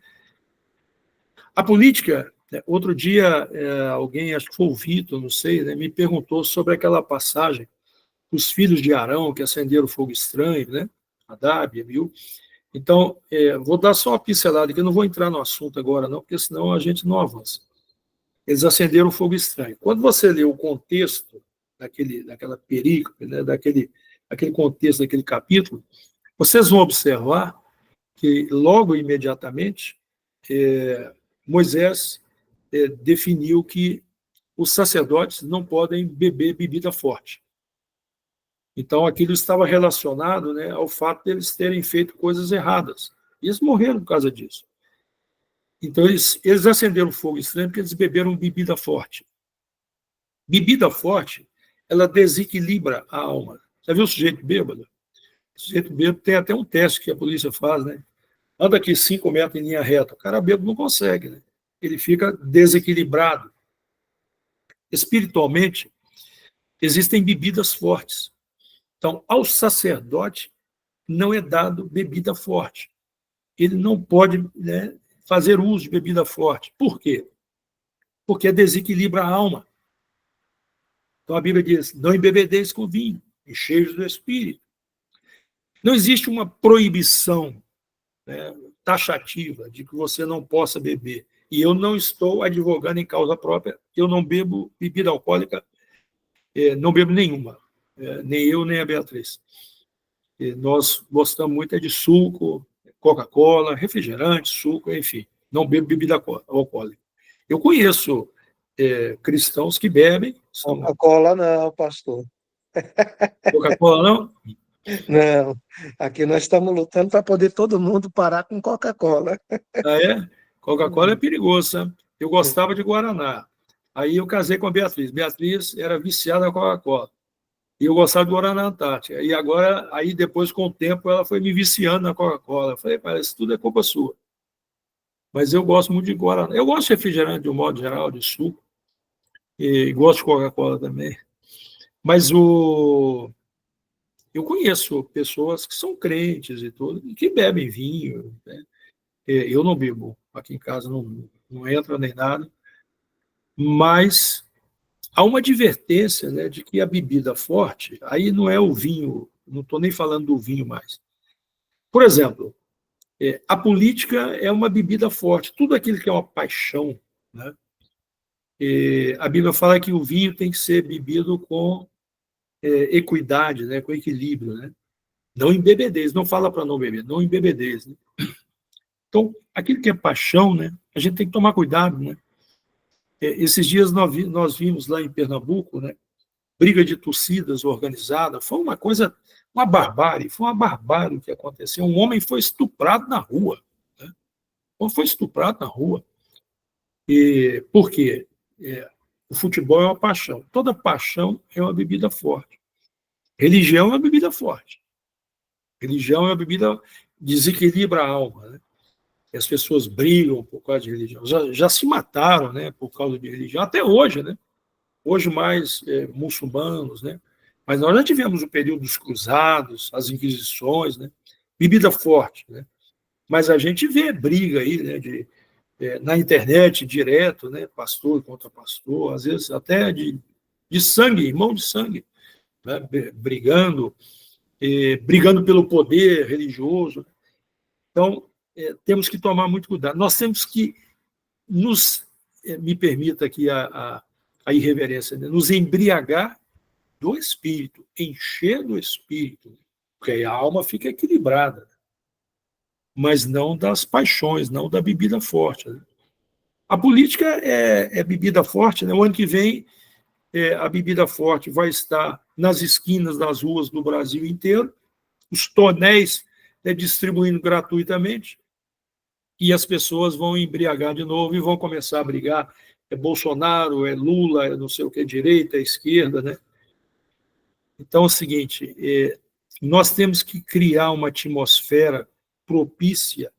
Speaker 1: A política, outro dia, alguém, acho que foi o Vitor, não sei, né, me perguntou sobre aquela passagem, os filhos de Arão que acenderam fogo estranho, né? Nadab, Abiú. Então, vou dar só uma pincelada, que eu não vou entrar no assunto agora, não, porque senão a gente não avança. Eles acenderam fogo estranho. Quando você lê o contexto daquela perícope, né, daquele contexto, daquele capítulo, vocês vão observar que, logo imediatamente, Moisés definiu que os sacerdotes não podem beber bebida forte. Então, aquilo estava relacionado, né, ao fato de eles terem feito coisas erradas. E eles morreram por causa disso. Então, eles acenderam fogo estranho porque eles beberam bebida forte. Bebida forte, ela desequilibra a alma. Já viu o sujeito bêbado? O sujeito bêbado tem até um teste que a polícia faz, né? Anda aqui 5 metros em linha reta. O cara bêbado não consegue, né? Ele fica desequilibrado. Espiritualmente, existem bebidas fortes. Então, ao sacerdote não é dado bebida forte. Ele não pode, né, fazer uso de bebida forte. Por quê? Porque desequilibra a alma. Então a Bíblia diz, não embebedeis com vinho, encheios do Espírito. Não existe uma proibição, né, taxativa de que você não possa beber. E eu não estou advogando em causa própria, eu não bebo bebida alcoólica, não bebo nenhuma, nem eu, nem a Beatriz. Nós gostamos muito de suco, Coca-Cola, refrigerante, suco, enfim. Não bebo bebida alcoólica. Eu conheço cristãos que bebem.
Speaker 5: Coca-Cola não, pastor.
Speaker 1: Coca-Cola não?
Speaker 5: Não. Aqui nós estamos lutando para poder todo mundo parar com Coca-Cola.
Speaker 1: Ah, é? Coca-Cola é perigoso, sabe? Eu gostava de Guaraná. Aí eu casei com a Beatriz. Beatriz era viciada na Coca-Cola. E eu gostava de Guaraná Antártica. E agora, aí depois, com o tempo, ela foi me viciando na Coca-Cola. Eu falei, parece que tudo é culpa sua. Mas eu gosto muito de Guaraná. Eu gosto de refrigerante, de um modo geral, de suco. E gosto de Coca-Cola também. Mas eu conheço pessoas que são crentes e tudo, e que bebem vinho, né? Eu não bebo. Aqui em casa não entra nem nada. Mas há uma advertência, né, de que a bebida forte, aí não é o vinho, não estou nem falando do vinho mais, Por exemplo, a política é uma bebida forte. Tudo aquilo que é uma paixão, né? A Bíblia fala que o vinho tem que ser bebido com equidade, né? Com equilíbrio, né? Não embebedeis, não fala para não beber, não embebedeis. Né? Então, aquilo que é paixão, né? A gente tem que tomar cuidado, né? Esses dias nós vimos lá em Pernambuco, né? Briga de torcidas organizada, foi uma coisa, uma barbárie, foi uma barbárie o que aconteceu. Um homem foi estuprado na rua. Né? Um homem foi estuprado na rua. Por quê? O futebol é uma paixão. Toda paixão é uma bebida forte. Religião é uma bebida forte. Religião é uma bebida que desequilibra a alma. Né? E as pessoas brigam por causa de religião. Já se mataram, né, por causa de religião, até hoje, né? Hoje mais muçulmanos, né? Mas nós já tivemos o período dos cruzados, as inquisições, né? Bebida forte, né? Mas a gente vê briga aí, né? Na internet direto, né? Pastor contra pastor, às vezes até de sangue, irmão de sangue, né? Brigando pelo poder religioso. Então, temos que tomar muito cuidado. Nós temos que me permita aqui a irreverência, né? Nos embriagar do Espírito, encher do Espírito, porque aí a alma fica equilibrada, mas não das paixões, não da bebida forte. Né? A política é bebida forte, né? O ano que vem a bebida forte vai estar nas esquinas das ruas do Brasil inteiro, os tonéis distribuindo gratuitamente, e as pessoas vão embriagar de novo e vão começar a brigar. É Bolsonaro, é Lula, é não sei o que, direita, esquerda, né? Então é o seguinte, nós temos que criar uma atmosfera propícia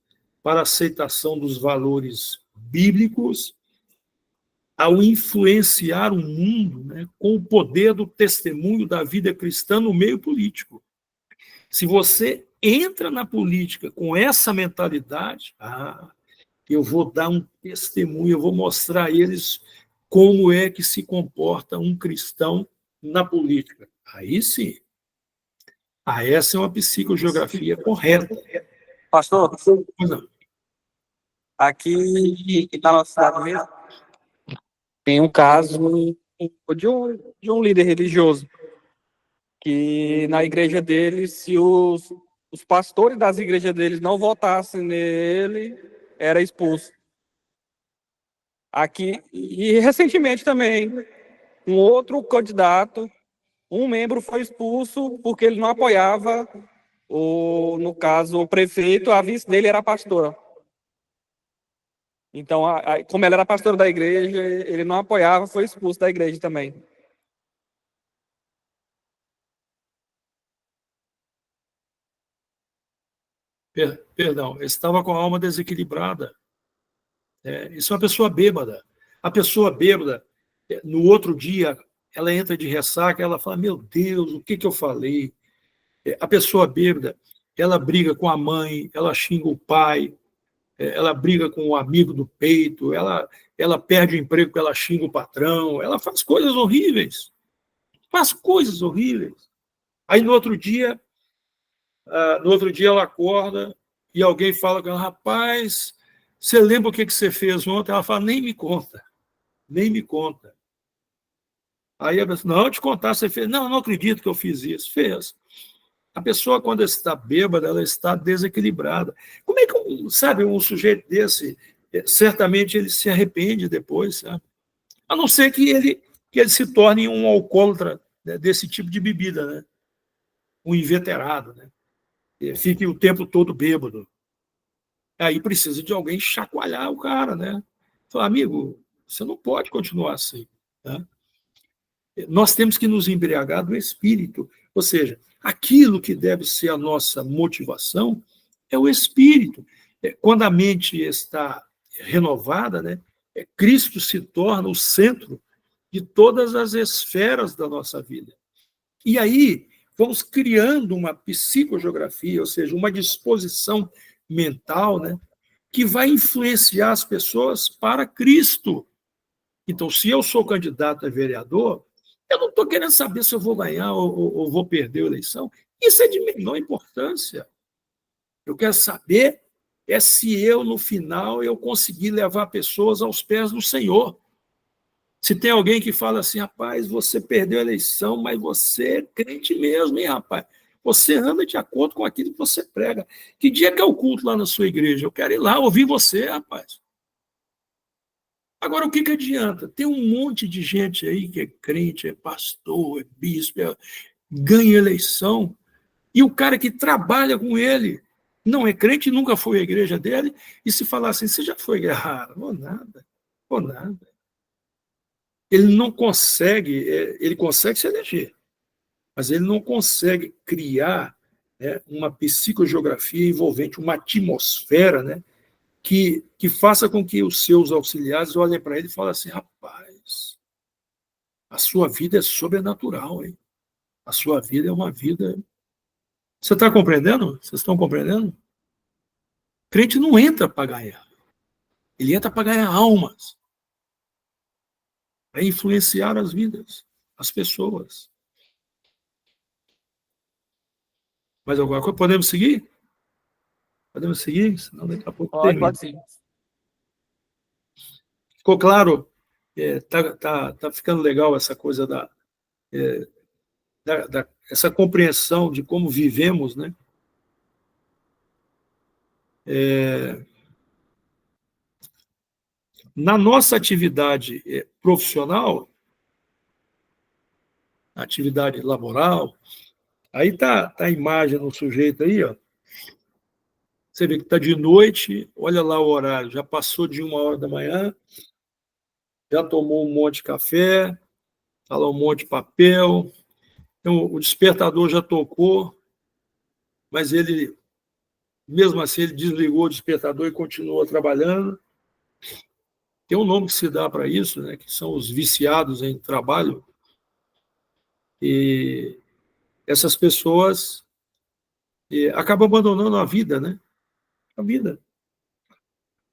Speaker 1: para a aceitação dos valores bíblicos ao influenciar o mundo, né, com o poder do testemunho da vida cristã no meio político. Se você entra na política com essa mentalidade, eu vou dar um testemunho, eu vou mostrar a eles como é que se comporta um cristão na política. Aí sim. Essa é uma psicogeografia correta.
Speaker 3: Pastor,
Speaker 1: Não.
Speaker 3: aqui na nossa cidade mesmo, tem um caso de um líder religioso que na igreja dele, se os pastores das igrejas deles não votassem nele, era expulso. Aqui, e recentemente também, um outro candidato, um membro foi expulso porque ele não apoiava, no caso, o prefeito, a vice dele era a pastora. Então, como ela era pastora da igreja, ele não apoiava, foi expulso da igreja também.
Speaker 1: Perdão, ele estava com a alma desequilibrada. Isso é uma pessoa bêbada. A pessoa bêbada, no outro dia, ela entra de ressaca, ela fala, meu Deus, o que eu falei? A pessoa bêbada, ela briga com a mãe, ela xinga o pai, ela briga com o amigo do peito, ela perde o emprego porque ela xinga o patrão, ela faz coisas horríveis. Faz coisas horríveis. Aí no outro dia ela acorda e alguém fala com ela, rapaz, você lembra o que você fez ontem? Ela fala, nem me conta, nem me conta. Aí a pessoa, não, eu te contar, você fez. Não, eu não acredito que eu fiz isso. Fez. A pessoa, quando está bêbada, ela está desequilibrada. Como é que, sabe, um sujeito desse, certamente ele se arrepende depois, sabe? A não ser que ele se torne um alcoólatra, né, desse tipo de bebida, né? Um inveterado, né? Fique o tempo todo bêbado. Aí precisa de alguém chacoalhar o cara, né? Falar, amigo, você não pode continuar assim. Né? Nós temos que nos embriagar do espírito, ou seja, aquilo que deve ser a nossa motivação é o espírito. Quando a mente está renovada, né, Cristo se torna o centro de todas as esferas da nossa vida. E aí vamos criando uma psicogeografia, ou seja, uma disposição mental, né, que vai influenciar as pessoas para Cristo. Então, se eu sou candidato a vereador, eu não estou querendo saber se eu vou ganhar ou vou perder a eleição. Isso é de menor importância. Eu quero saber se eu, no final, eu conseguir levar pessoas aos pés do Senhor. Se tem alguém que fala assim, rapaz, você perdeu a eleição, mas você é crente mesmo, hein, rapaz? Você anda de acordo com aquilo que você prega. Que dia que é o culto lá na sua igreja? Eu quero ir lá ouvir você, rapaz. Agora, o que adianta? Tem um monte de gente aí que é crente, é pastor, é bispo, ganha eleição, e o cara que trabalha com ele não é crente, nunca foi à igreja dele, e se falar assim, você já foi? Ah, ou nada, ou nada. Ele não consegue, ele consegue se eleger, mas ele não consegue criar, né, uma psicogeografia envolvente, uma atmosfera, né, que faça com que os seus auxiliares olhem para ele e falem assim, rapaz, a sua vida é sobrenatural, hein? A sua vida é uma vida... Você está compreendendo? Vocês estão compreendendo? O crente não entra para ganhar. Ele entra para ganhar almas, para influenciar as vidas, as pessoas. Mais alguma coisa? Podemos seguir? Podemos seguir? Senão daqui a pouco termina.
Speaker 3: Pode sim.
Speaker 1: Ficou claro? Tá ficando legal essa coisa essa compreensão de como vivemos, né? Na nossa atividade profissional, atividade laboral, aí tá a imagem do sujeito aí, ó. Você vê que está de noite, olha lá o horário, já passou de 1h da manhã, já tomou um monte de café, está lá um monte de papel, então, o despertador já tocou, mas ele, mesmo assim, ele desligou o despertador e continuou trabalhando. Tem um nome que se dá para isso, né, que são os viciados em trabalho, e essas pessoas acabam abandonando a vida, né? A vida.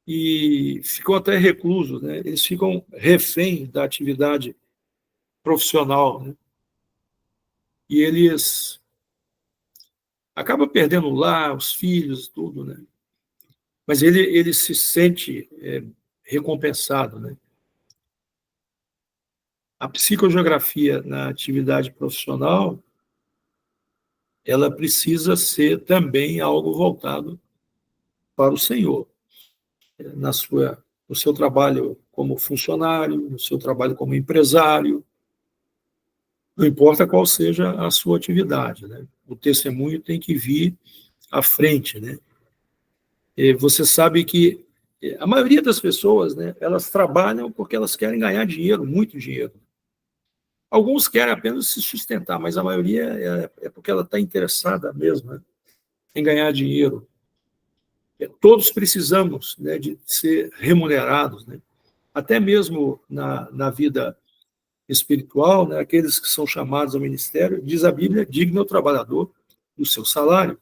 Speaker 1: E ficam até reclusos, né? Eles ficam refém da atividade profissional, né? E eles acabam perdendo o lar, os filhos, tudo, né? Mas ele se sente recompensado, né? A psicogeografia na atividade profissional, ela precisa ser também algo voltado para o Senhor, no seu trabalho como funcionário, no seu trabalho como empresário, não importa qual seja a sua atividade, né? O testemunho tem que vir à frente, né? E você sabe que a maioria das pessoas, né, elas trabalham porque elas querem ganhar dinheiro, muito dinheiro. Alguns querem apenas se sustentar, mas a maioria é porque ela está interessada mesmo, né, em ganhar dinheiro. Todos precisamos, né, de ser remunerados, né? Até mesmo na vida espiritual, né, aqueles que são chamados ao ministério, diz a Bíblia, digno é o trabalhador do seu salário.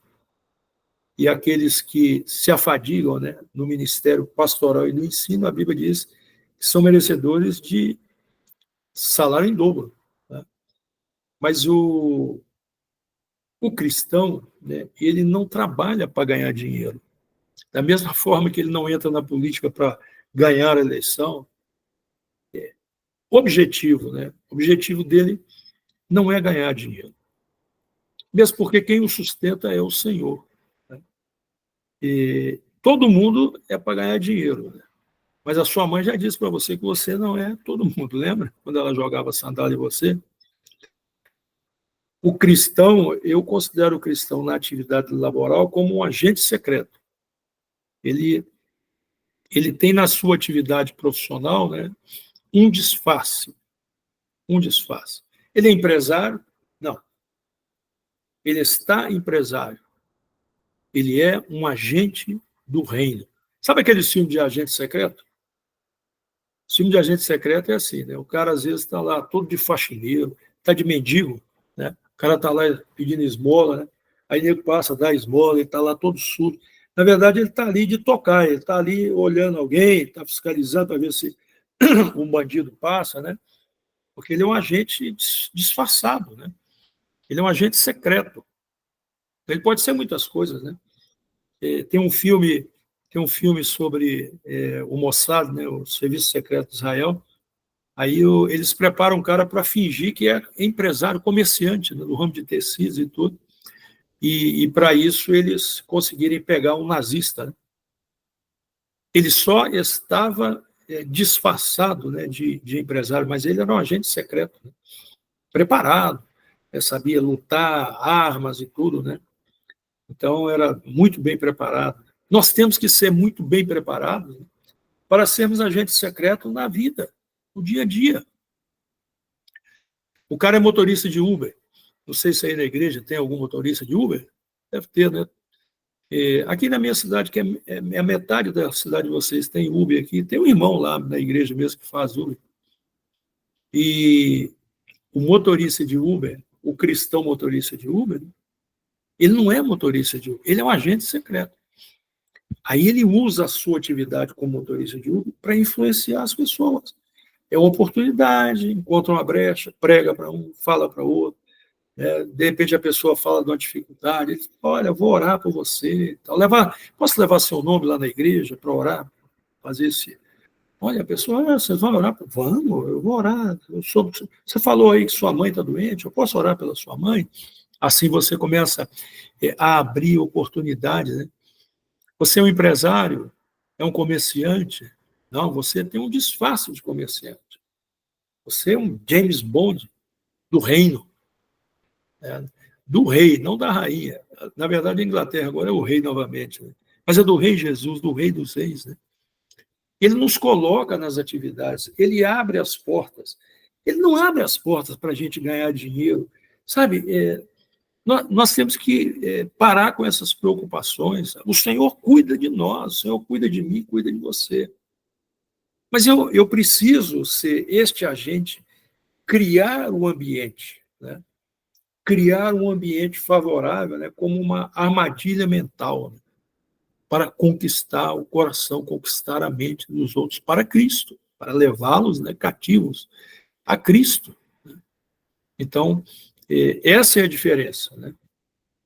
Speaker 1: E aqueles que se afadigam, né, no ministério pastoral e no ensino, a Bíblia diz que são merecedores de salário em dobro, né? Mas o cristão, né, ele não trabalha para ganhar dinheiro. Da mesma forma que ele não entra na política para ganhar a eleição, o objetivo, né, o objetivo dele não é ganhar dinheiro. Mesmo porque quem o sustenta é o Senhor, né? E todo mundo é para ganhar dinheiro, né? Mas a sua mãe já disse para você que você não é todo mundo, lembra? Quando ela jogava sandália em você. O cristão, eu considero o cristão na atividade laboral como um agente secreto. Ele tem na sua atividade profissional, né, um disfarce. Um disfarce. Ele é empresário? Não. Ele está empresário. Ele é um agente do reino. Sabe aquele filme de agente secreto? O filme de agente secreto é assim, né? O cara às vezes está lá todo de faxineiro, está de mendigo, né? O cara está lá pedindo esmola, né? Aí ele passa, dá esmola, ele está lá todo sujo. Na verdade, ele está ali de tocar, ele está ali olhando alguém, está fiscalizando para ver se um bandido passa, né? Porque ele é um agente disfarçado, né? Ele é um agente secreto. Ele pode ser muitas coisas, né? Tem um filme sobre o Mossad, né, o Serviço Secreto de Israel. Aí eles preparam um cara para fingir que é empresário, comerciante, né, do ramo de tecidos e tudo. E para isso eles conseguirem pegar um nazista, né? Ele só estava disfarçado, né, de empresário, mas ele era um agente secreto, né, preparado, sabia lutar, armas e tudo, né? Então era muito bem preparado. Nós temos que ser muito bem preparados, né, para sermos agentes secretos na vida, no dia a dia. O cara é motorista de Uber. Não sei se aí na igreja tem algum motorista de Uber. Deve ter, né? Aqui na minha cidade, que é a metade da cidade de vocês, tem Uber aqui. Tem um irmão lá na igreja mesmo que faz Uber. E o motorista de Uber, o cristão motorista de Uber, ele não é motorista de Uber, ele é um agente secreto. Aí ele usa a sua atividade como motorista de Uber para influenciar as pessoas. É uma oportunidade, encontra uma brecha, prega para um, fala para outro. De repente a pessoa fala de uma dificuldade, ele fala, olha, eu vou orar por você. Posso levar seu nome lá na igreja para orar? Fazer esse... Olha, a pessoa, vocês vão orar? Vamos, eu vou orar. Você falou aí que sua mãe está doente, eu posso orar pela sua mãe? Assim você começa a abrir oportunidades, né? Você é um empresário, é um comerciante? Não, você tem um disfarce de comerciante. Você é um James Bond do reino. Do rei, não da rainha. Na verdade, a Inglaterra agora é o rei novamente, né? Mas é do rei Jesus, do rei dos reis, né? Ele nos coloca nas atividades, ele abre as portas. Ele não abre as portas para a gente ganhar dinheiro. Sabe, nós temos que parar com essas preocupações. O Senhor cuida de nós, o Senhor cuida de mim, cuida de você. Mas eu preciso ser este agente, criar o ambiente, né? Criar um ambiente favorável, né, como uma armadilha mental, né, para conquistar o coração, conquistar a mente dos outros para Cristo, para levá-los, né, cativos a Cristo. Né? Então, essa é a diferença. Né?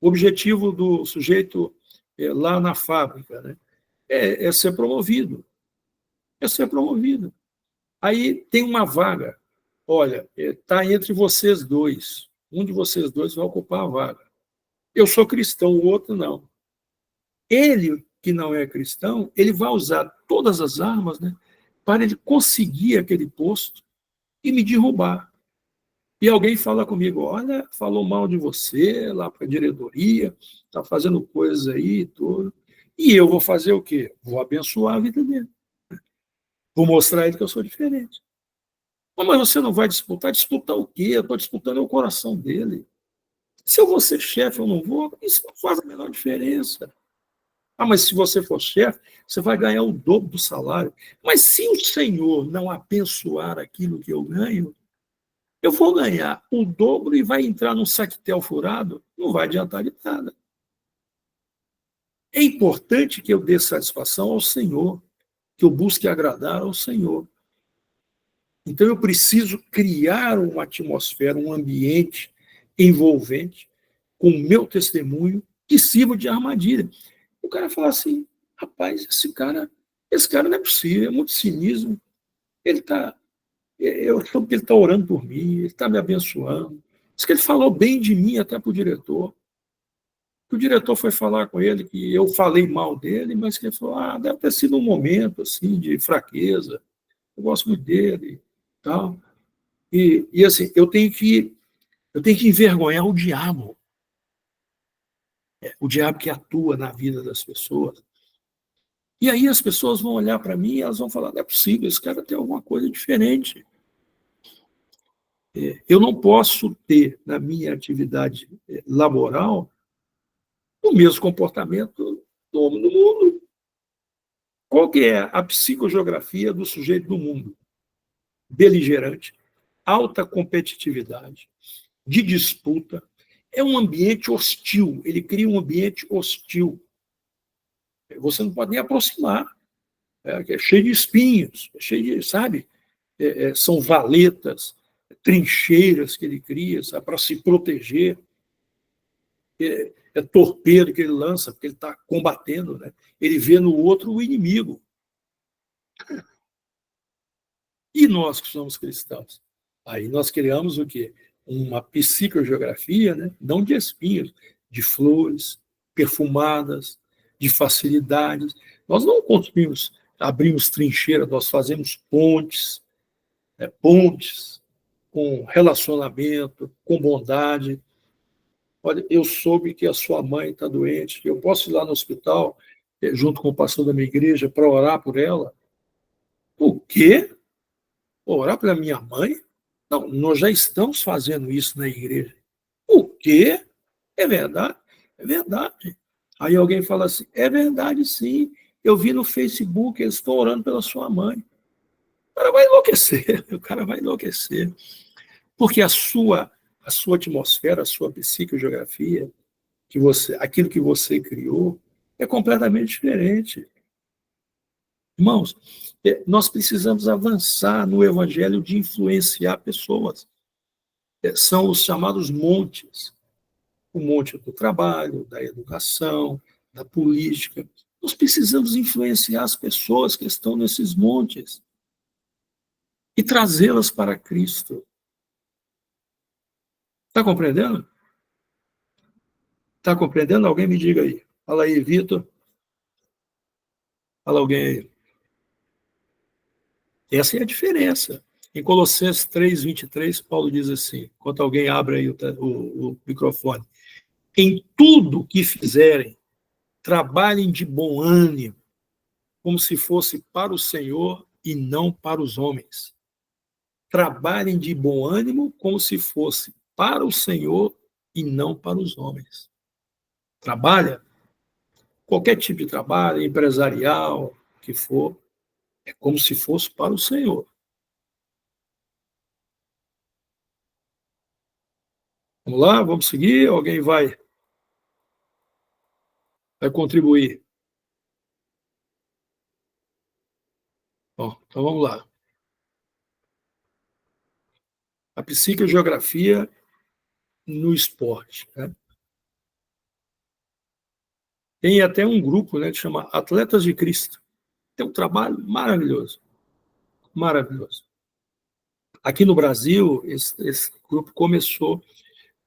Speaker 1: O objetivo do sujeito lá na fábrica, né, é ser promovido. É ser promovido. Aí tem uma vaga. Olha, está entre vocês dois. Um de vocês dois vai ocupar a vaga. Eu sou cristão, o outro não. Ele, que não é cristão, ele vai usar todas as armas, né, para ele conseguir aquele posto e me derrubar. E alguém fala comigo, olha, falou mal de você lá para a diretoria, está fazendo coisas aí e tudo. E eu vou fazer o quê? Vou abençoar a vida dele. Vou mostrar a ele que eu sou diferente. Mas você não vai disputar? Disputar o quê? Eu estou disputando o coração dele. Se eu vou ser chefe ou não vou, isso não faz a menor diferença. Mas se você for chefe, você vai ganhar o dobro do salário. Mas se o Senhor não abençoar aquilo que eu ganho, eu vou ganhar o dobro e vai entrar num saquetel furado, não vai adiantar de nada. É importante que eu dê satisfação ao Senhor, que eu busque agradar ao Senhor. Então eu preciso criar uma atmosfera, um ambiente envolvente, com o meu testemunho, que sirva de armadilha. O cara fala assim, rapaz, esse cara não é possível, é muito cinismo. Eu soube que ele está orando por mim, ele está me abençoando. Diz que ele falou bem de mim até para o diretor. O diretor foi falar com ele que eu falei mal dele, mas que ele falou, deve ter sido um momento assim, de fraqueza, eu gosto muito dele. Tal. E assim, eu tenho que envergonhar o diabo que atua na vida das pessoas. E aí as pessoas vão olhar para mim e elas vão falar, não é possível, esse cara tem alguma coisa diferente. Eu não posso ter na minha atividade laboral o mesmo comportamento do homem do mundo. Qual que é a psicogeografia do sujeito do mundo? Beligerante, alta competitividade, de disputa, é um ambiente hostil, ele cria um ambiente hostil. Você não pode nem aproximar, é cheio de espinhos, é cheio de, sabe? São valetas, trincheiras que ele cria para se proteger. torpedo que ele lança, porque ele está combatendo, né? Ele vê no outro o inimigo. E nós que somos cristãos? Aí nós criamos o quê? Uma psicogeografia, né? Não de espinhos, de flores, perfumadas, de facilidades. Nós não construímos, abrimos trincheiras, nós fazemos pontes, né? Pontes com relacionamento, com bondade. Olha, eu soube que a sua mãe está doente, eu posso ir lá no hospital, junto com o pastor da minha igreja, para orar por ela? O quê? Orar pela minha mãe? Não, nós já estamos fazendo isso na igreja. O quê? É verdade? É verdade. Aí alguém fala assim, é verdade sim, eu vi no Facebook, eles estão orando pela sua mãe. O cara vai enlouquecer, o cara vai enlouquecer. Porque a sua atmosfera, a sua psicogeografia, aquilo que você criou, é completamente diferente. Irmãos, nós precisamos avançar no evangelho de influenciar pessoas. São os chamados montes. O monte do trabalho, da educação, da política. Nós precisamos influenciar as pessoas que estão nesses montes e trazê-las para Cristo. Está compreendendo? Está compreendendo? Alguém me diga aí. Fala aí, Vitor. Fala alguém aí. Essa é a diferença. Em Colossenses 3:23, Paulo diz assim, enquanto alguém abre aí o microfone, em tudo que fizerem, trabalhem de bom ânimo, como se fosse para o Senhor e não para os homens. Trabalhem de bom ânimo, como se fosse para o Senhor e não para os homens. Trabalha, qualquer tipo de trabalho, empresarial, que for, é como se fosse para o Senhor. Vamos lá, vamos seguir? Alguém vai contribuir? Bom, então vamos lá. A psicogeografia no esporte. Né? Tem até um grupo, né, que chama Atletas de Cristo. Tem um trabalho maravilhoso. Maravilhoso. Aqui no Brasil, esse grupo começou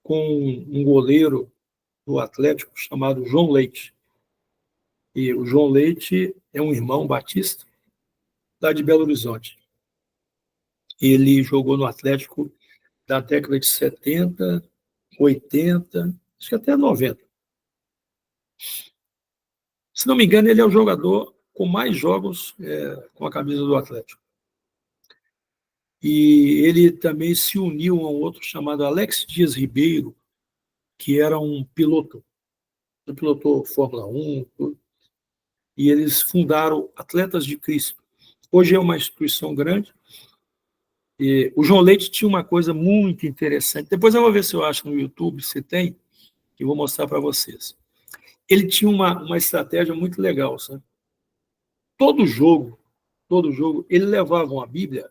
Speaker 1: com um goleiro do Atlético chamado João Leite. E o João Leite é um irmão batista lá de Belo Horizonte. Ele jogou no Atlético da década de 70, 80, acho que até 90. Se não me engano, ele é o jogador com mais jogos com a camisa do Atlético. E ele também se uniu a um outro chamado Alex Dias Ribeiro, que era um piloto. Ele pilotou Fórmula 1, e eles fundaram Atletas de Cristo. Hoje é uma instituição grande. E o João Leite tinha uma coisa muito interessante. Depois eu vou ver se eu acho no YouTube, se tem, e vou mostrar para vocês. Ele tinha uma estratégia muito legal, sabe? Todo jogo, ele levava uma Bíblia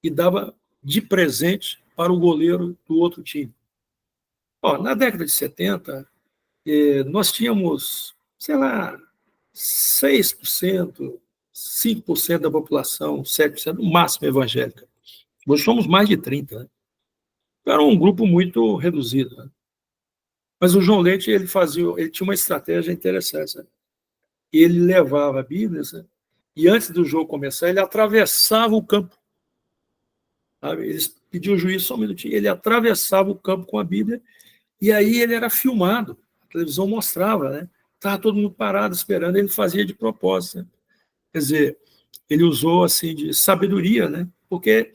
Speaker 1: e dava de presente para o goleiro do outro time. Na década de 70, nós tínhamos, sei lá, 6%, 5% da população, 7% no máximo evangélica. Hoje somos mais de 30%. Né? Era um grupo muito reduzido. Né? Mas o João Leite, ele tinha uma estratégia interessante. Né? Ele levava a Bíblia, né? E antes do jogo começar, ele atravessava o campo. Sabe? Eles pediam o juiz só um minutinho. Ele atravessava o campo com a Bíblia e aí ele era filmado. A televisão mostrava, né? Estava todo mundo parado esperando, ele fazia de propósito. Né? Quer dizer, ele usou assim de sabedoria, né? Porque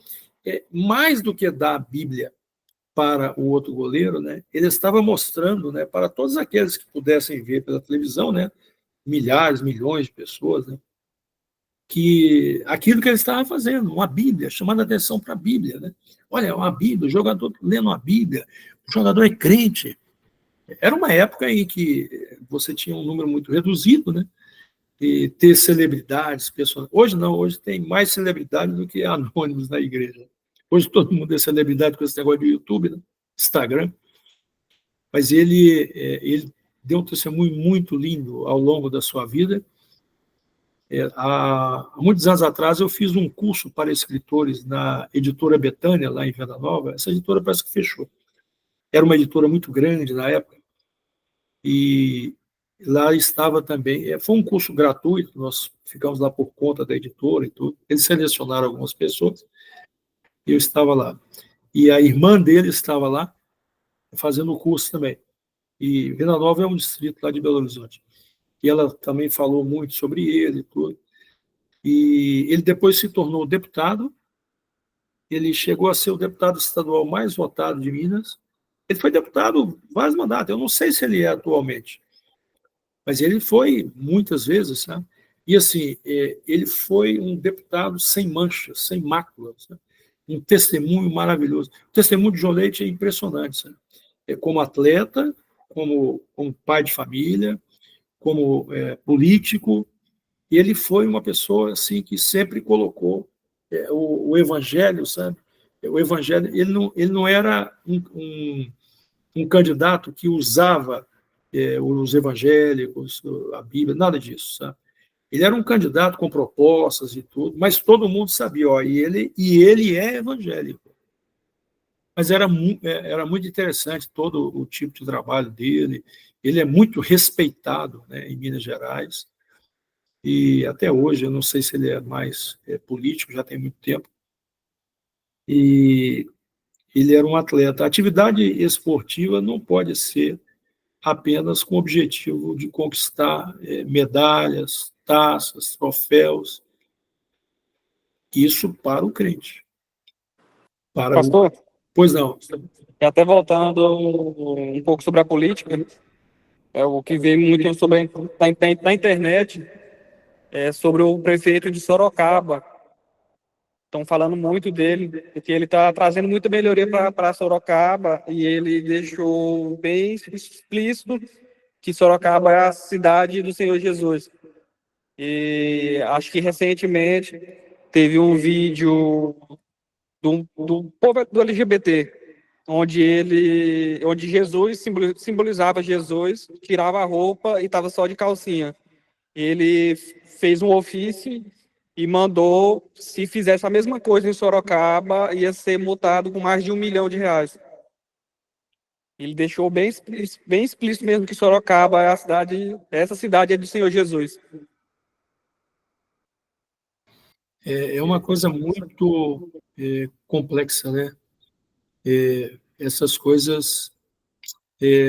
Speaker 1: mais do que dar a Bíblia para o outro goleiro, né? Ele estava mostrando, né, para todos aqueles que pudessem ver pela televisão, né? Milhares, milhões de pessoas, né? Que aquilo que ele estava fazendo, uma Bíblia, chamando a atenção para a Bíblia. Né? Olha, uma Bíblia, o jogador lendo a Bíblia, o jogador é crente. Era uma época em que você tinha um número muito reduzido, né? E ter celebridades, pessoas. Hoje não, hoje tem mais celebridades do que anônimos na igreja. Hoje todo mundo é celebridade com esse negócio de YouTube, né? Instagram. Mas ele deu um testemunho muito lindo ao longo da sua vida. Há muitos anos atrás, eu fiz um curso para escritores na editora Betânia, lá em Venda Nova. Essa editora parece que fechou. Era uma editora muito grande na época, e lá estava também. Foi um curso gratuito, nós ficamos lá por conta da editora e tudo. Eles selecionaram algumas pessoas, e eu estava lá. E a irmã dele estava lá, fazendo o curso também. E Venda Nova é um distrito lá de Belo Horizonte. E ela também falou muito sobre ele e tudo. E ele depois se tornou deputado, ele chegou a ser o deputado estadual mais votado de Minas. Ele foi deputado vários mandatos, eu não sei se ele é atualmente, mas ele foi muitas vezes, sabe? E assim, ele foi um deputado sem manchas, sem máculas, sabe? Um testemunho maravilhoso. O testemunho de João Leite é impressionante, sabe? Como atleta, como pai de família, como político, e ele foi uma pessoa assim que sempre colocou o evangelho, sabe? O evangelho, ele não era um candidato que usava os evangélicos, a Bíblia, nada disso, sabe? Ele era um candidato com propostas e tudo, mas todo mundo sabia, ó, e ele é evangélico. Mas era muito interessante todo o tipo de trabalho dele. Ele é muito respeitado, né, em Minas Gerais, e até hoje, eu não sei se ele é mais político, já tem muito tempo, e ele era um atleta. A atividade esportiva não pode ser apenas com o objetivo de conquistar medalhas, taças, troféus. Isso para o crente.
Speaker 3: Pastor,
Speaker 1: Pois não.
Speaker 3: até voltando um pouco sobre a política, o que veio muito sobre na internet sobre o prefeito de Sorocaba. Estão falando muito dele, porque ele está trazendo muita melhoria para Sorocaba, e ele deixou bem explícito que Sorocaba é a cidade do Senhor Jesus. E acho que recentemente teve um vídeo do povo do LGBT, onde Jesus simbolizava Jesus, tirava a roupa e estava só de calcinha. Ele fez um ofício e mandou, se fizesse a mesma coisa em Sorocaba, ia ser multado com mais de R$1 milhão. Ele deixou bem explícito mesmo que Sorocaba é a cidade, essa cidade é do Senhor Jesus.
Speaker 1: É uma coisa muito complexa, né? Essas coisas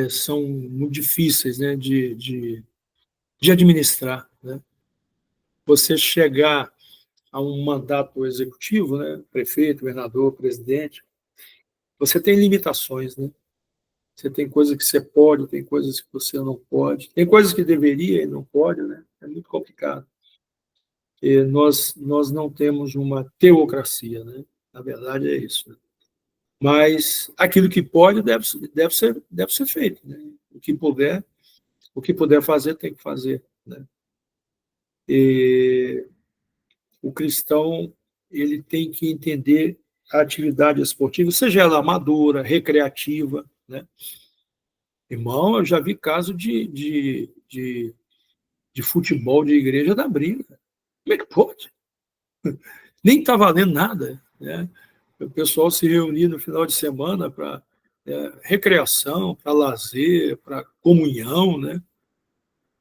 Speaker 1: são muito difíceis, né, de administrar, né? Você chegar a um mandato executivo, né, prefeito, governador, presidente, você tem limitações, né? Você tem coisas que você pode, tem coisas que você não pode, tem coisas que deveria e não pode, né? É muito complicado. E nós não temos uma teocracia, né? Na verdade é isso, né? Mas aquilo que pode deve ser feito, né? O que puder fazer tem que fazer, né? E o cristão, ele tem que entender a atividade esportiva, seja ela amadora, recreativa, né? Irmão, eu já vi caso de futebol de igreja da briga. Como é que pode? Nem está valendo nada, né? O pessoal se reunia no final de semana para recreação, para lazer, para comunhão, né?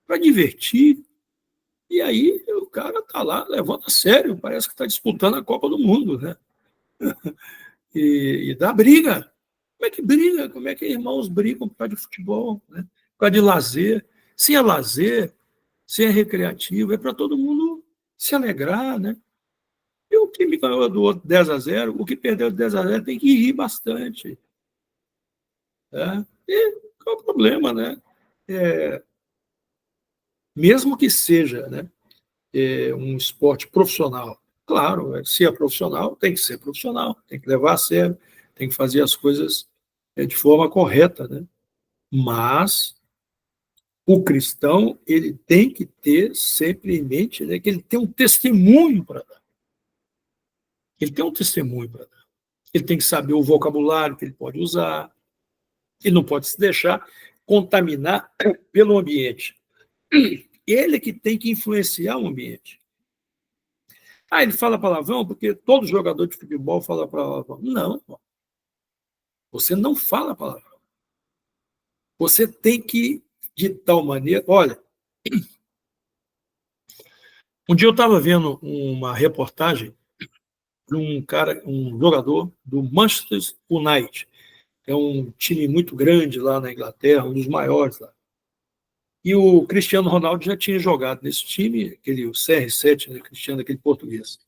Speaker 1: Para divertir. E aí o cara está lá levando a sério, parece que está disputando a Copa do Mundo, né? E dá briga. Como é que briga? Como é que irmãos brigam por causa de futebol, né? Por causa de lazer? Se é lazer, se é recreativo, é para todo mundo se alegrar, né? E o time ganhou do outro 10-0, o que perdeu de 10-0 tem que rir bastante. Né? E qual é o problema, né? Mesmo que seja, né, um esporte profissional, claro, se é profissional, tem que ser profissional, tem que levar a sério, tem que fazer as coisas de forma correta, né? Mas o cristão, ele tem que ter sempre em mente, né, que ele tem um testemunho para dar. Ele tem um testemunho para dar. Ele tem que saber o vocabulário que ele pode usar, ele não pode se deixar contaminar pelo ambiente. Ele que tem que influenciar o ambiente. Ah, ele fala palavrão porque todo jogador de futebol fala palavrão. Não, você não fala palavrão. Você tem que, de tal maneira... Olha, um dia eu estava vendo uma reportagem de um cara, um jogador do Manchester United. É um time muito grande lá na Inglaterra, um dos maiores lá. E o Cristiano Ronaldo já tinha jogado nesse time, o CR7, né, Cristiano, aquele português.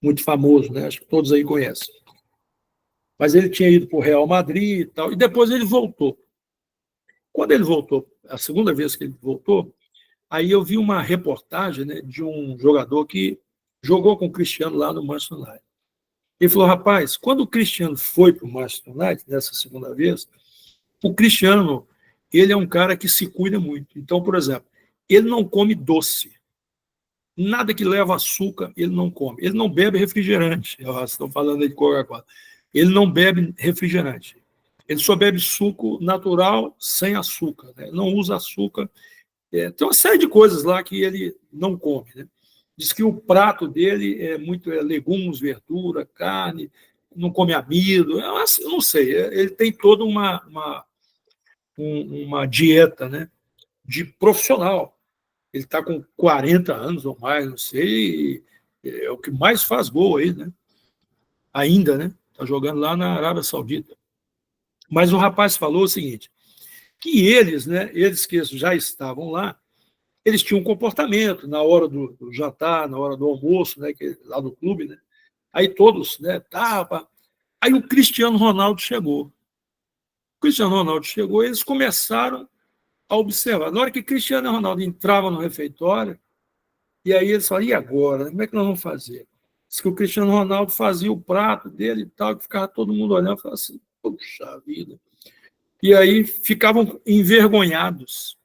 Speaker 1: Muito famoso, né? Acho que todos aí conhecem. Mas ele tinha ido para o Real Madrid e tal, e depois ele voltou. Quando ele voltou, a segunda vez que ele voltou, aí eu vi uma reportagem, né, de um jogador que jogou com o Cristiano lá no Manchester United. Ele falou, rapaz, quando o Cristiano foi para o Manchester United, nessa segunda vez, o Cristiano, ele é um cara que se cuida muito. Então, por exemplo, ele não come doce. Nada que leva açúcar, ele não come. Ele não bebe refrigerante. Estou falando aí de Coca-Cola. Ele não bebe refrigerante. Ele só bebe suco natural, sem açúcar. Né? Não usa açúcar. Tem uma série de coisas lá que ele não come. Né? Diz que o prato dele é muito legumes, verdura, carne, não come amido. Eu não sei. Ele tem toda uma dieta, né, de profissional. Ele está com 40 anos ou mais, não sei, é o que mais faz gol aí, né? Ainda, né? Está jogando lá na Arábia Saudita. Mas o rapaz falou o seguinte, que eles, né, eles que já estavam lá, eles tinham um comportamento na hora do jantar, na hora do almoço, né, lá do clube, né? Aí todos, né, tava. Aí o Cristiano Ronaldo chegou. O Cristiano Ronaldo chegou, e eles começaram a observar. Na hora que Cristiano Ronaldo entrava no refeitório, e aí eles falavam, e agora? Como é que nós vamos fazer? Diz que o Cristiano Ronaldo fazia o prato dele e tal, que ficava todo mundo olhando e falava assim, puxa vida. E aí ficavam envergonhados.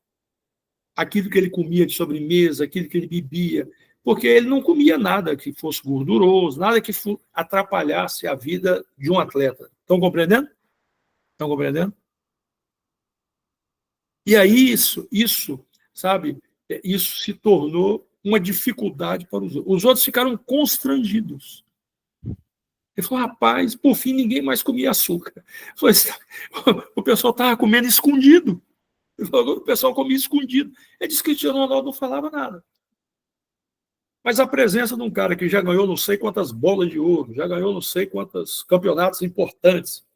Speaker 1: Aquilo que ele comia de sobremesa, aquilo que ele bebia, porque ele não comia nada que fosse gorduroso, nada que atrapalhasse a vida de um atleta. Estão compreendendo? Estão compreendendo? E aí isso, sabe, isso se tornou uma dificuldade para os outros. Os outros ficaram constrangidos. Ele falou, rapaz, por fim ninguém mais comia açúcar. Falei, o pessoal estava comendo escondido. Ele falou, o pessoal comia escondido. Ele disse que o Cristiano Ronaldo não falava nada. Mas a presença de um cara que já ganhou não sei quantas bolas de ouro, já ganhou não sei quantos campeonatos importantes,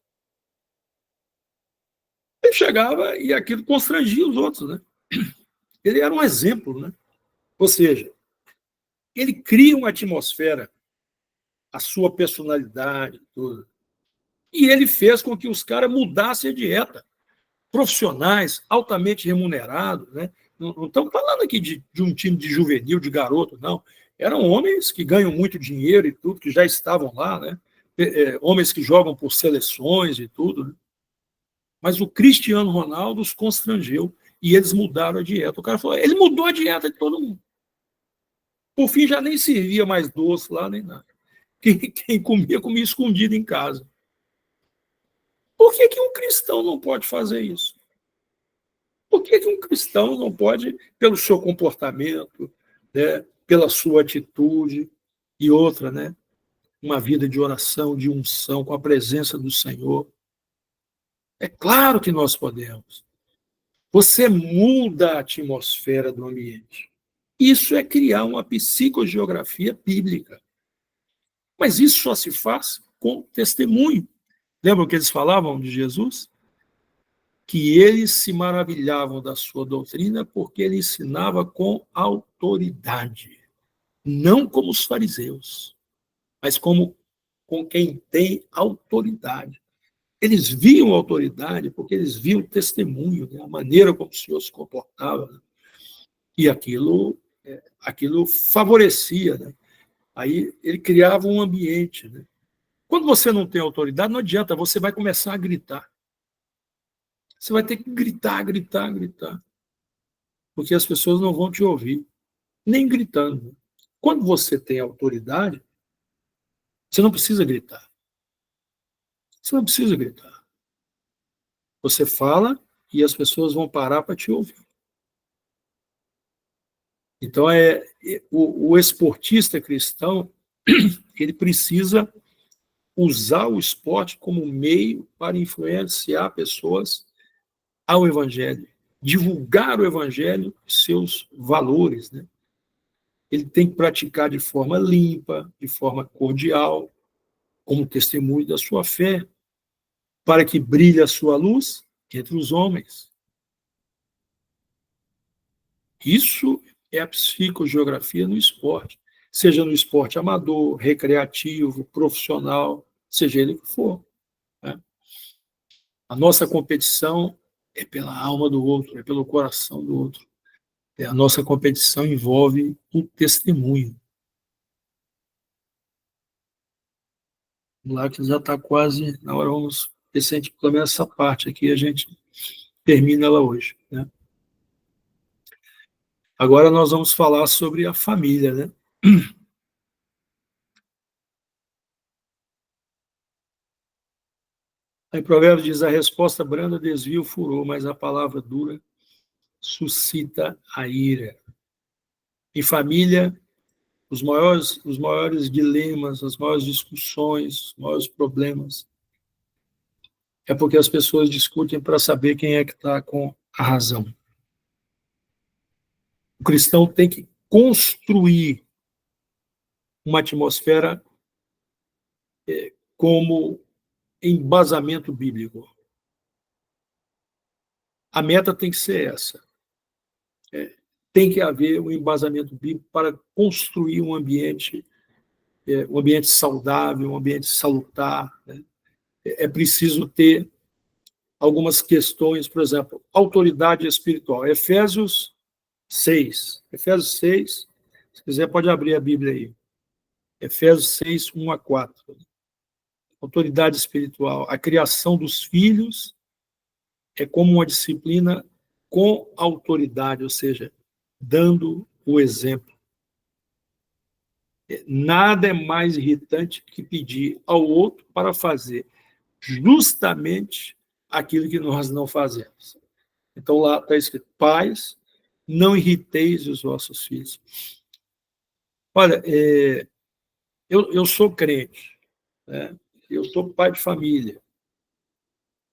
Speaker 1: ele chegava e aquilo constrangia os outros, né? Ele era um exemplo, né? Ou seja, ele cria uma atmosfera, a sua personalidade, tudo. E ele fez com que os caras mudassem a dieta. Profissionais, altamente remunerados, né? Não estamos falando aqui de um time de juvenil, de garoto, não. Eram homens que ganham muito dinheiro e tudo, que já estavam lá, né? Homens que jogam por seleções e tudo. Né? Mas o Cristiano Ronaldo os constrangeu e eles mudaram a dieta. O cara falou, ele mudou a dieta de todo mundo. Por fim, já nem servia mais doce lá, nem nada. Quem comia, comia escondido em casa. Por que um cristão não pode fazer isso? Por que um cristão não pode, pelo seu comportamento, né, pela sua atitude e outra, né, uma vida de oração, de unção, com a presença do Senhor? É claro que nós podemos. Você muda a atmosfera do ambiente. Isso é criar uma psicogeografia bíblica. Mas isso só se faz com testemunho. Lembram que eles falavam de Jesus? Que eles se maravilhavam da sua doutrina porque ele ensinava com autoridade. Não como os fariseus, mas como com quem tem autoridade. Eles viam autoridade porque eles viam o testemunho, né? A maneira como o Senhor se comportava. Né? E aquilo favorecia. Né? Aí ele criava um ambiente. Né? Quando você não tem autoridade, não adianta, você vai começar a gritar. Você vai ter que gritar, gritar, gritar. Porque as pessoas não vão te ouvir, nem gritando. Quando você tem autoridade, você não precisa gritar. Você não precisa gritar. Você fala e as pessoas vão parar para te ouvir. Então, o esportista cristão, ele precisa usar o esporte como meio para influenciar pessoas ao Evangelho, divulgar o Evangelho e seus valores, né? Ele tem que praticar de forma limpa, de forma cordial, como testemunho da sua fé, para que brilhe a sua luz entre os homens. Isso é a psicogeografia no esporte, seja no esporte amador, recreativo, profissional, seja ele que for, né? A nossa competição é pela alma do outro, é pelo coração do outro. A nossa competição envolve o testemunho. Vamos lá, que já está quase na hora, vamos ver se a gente começa essa parte aqui e a gente termina ela hoje, né? Agora nós vamos falar sobre a família, né? Aí Provérbios diz, a resposta branda desvia o furor, mas a palavra dura suscita a ira. Em família, os maiores dilemas, as maiores discussões, os maiores problemas, é porque as pessoas discutem para saber quem é que está com a razão. O cristão tem que construir uma atmosfera como embasamento bíblico. A meta tem que ser essa. Tem que haver um embasamento bíblico para construir um ambiente saudável, um ambiente salutar, né? É preciso ter algumas questões, por exemplo, autoridade espiritual. Efésios 6. Efésios 6, se quiser pode abrir a Bíblia aí. Efésios 6, 1 a 4. Autoridade espiritual. A criação dos filhos é como uma disciplina com autoridade, ou seja, dando o exemplo. Nada é mais irritante que pedir ao outro para fazer justamente aquilo que nós não fazemos. Então lá está escrito, pais, não irriteis os vossos filhos. Olha, eu sou crente, né? Eu sou pai de família.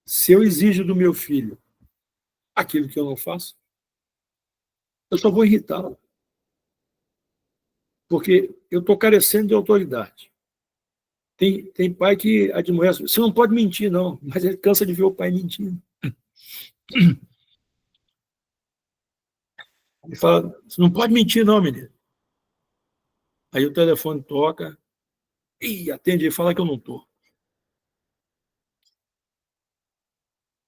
Speaker 1: Se eu exijo do meu filho aquilo que eu não faço, eu só vou irritá-lo. Porque eu estou carecendo de autoridade. Tem pai que admoesta, você não pode mentir, não, mas ele cansa de ver o pai mentindo. Ele fala, você não pode mentir, não, menino. Aí o telefone toca, e atende e fala que eu não estou.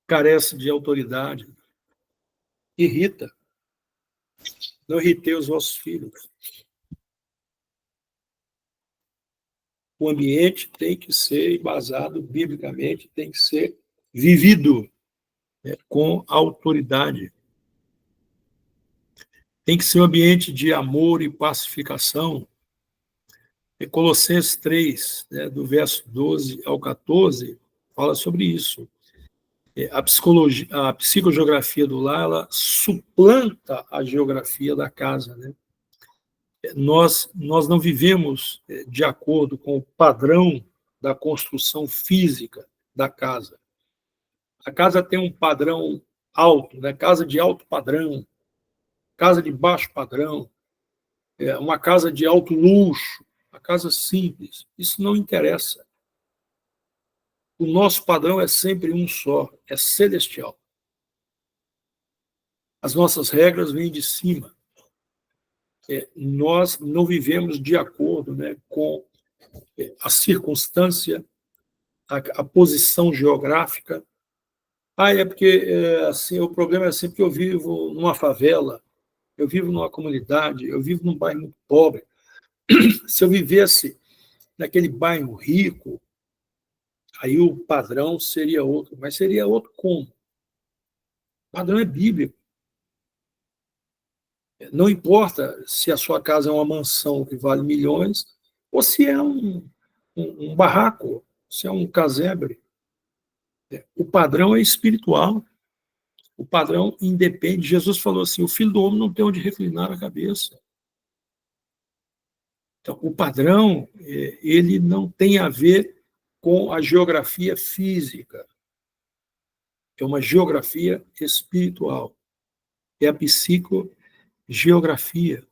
Speaker 1: Carece de autoridade. Irrita. Não irritei os vossos filhos. O ambiente tem que ser embasado biblicamente, tem que ser vivido, né, com autoridade. Tem que ser um ambiente de amor e pacificação. Colossenses 3, né, do verso 12 ao 14, fala sobre isso. A psicogeografia do lar, ela suplanta a geografia da casa, né? Nós não vivemos de acordo com o padrão da construção física da casa. A casa tem um padrão alto, né? Casa de alto padrão, casa de baixo padrão, uma casa de alto luxo, uma casa simples. Isso não interessa. O nosso padrão é sempre um só, é celestial. As nossas regras vêm de cima. Nós não vivemos de acordo, né, com a circunstância, a posição geográfica. É porque assim, o problema é sempre que eu vivo numa favela, eu vivo numa comunidade, eu vivo num bairro muito pobre. Se eu vivesse naquele bairro rico, aí o padrão seria outro, mas seria outro como? O padrão é bíblico. Não importa se a sua casa é uma mansão que vale milhões, ou se é um barraco, se é um casebre. O padrão é espiritual. O padrão independe. Jesus falou assim, o Filho do Homem não tem onde reclinar a cabeça. Então, o padrão, ele não tem a ver com a geografia física. É uma geografia espiritual. É a psicogeografia.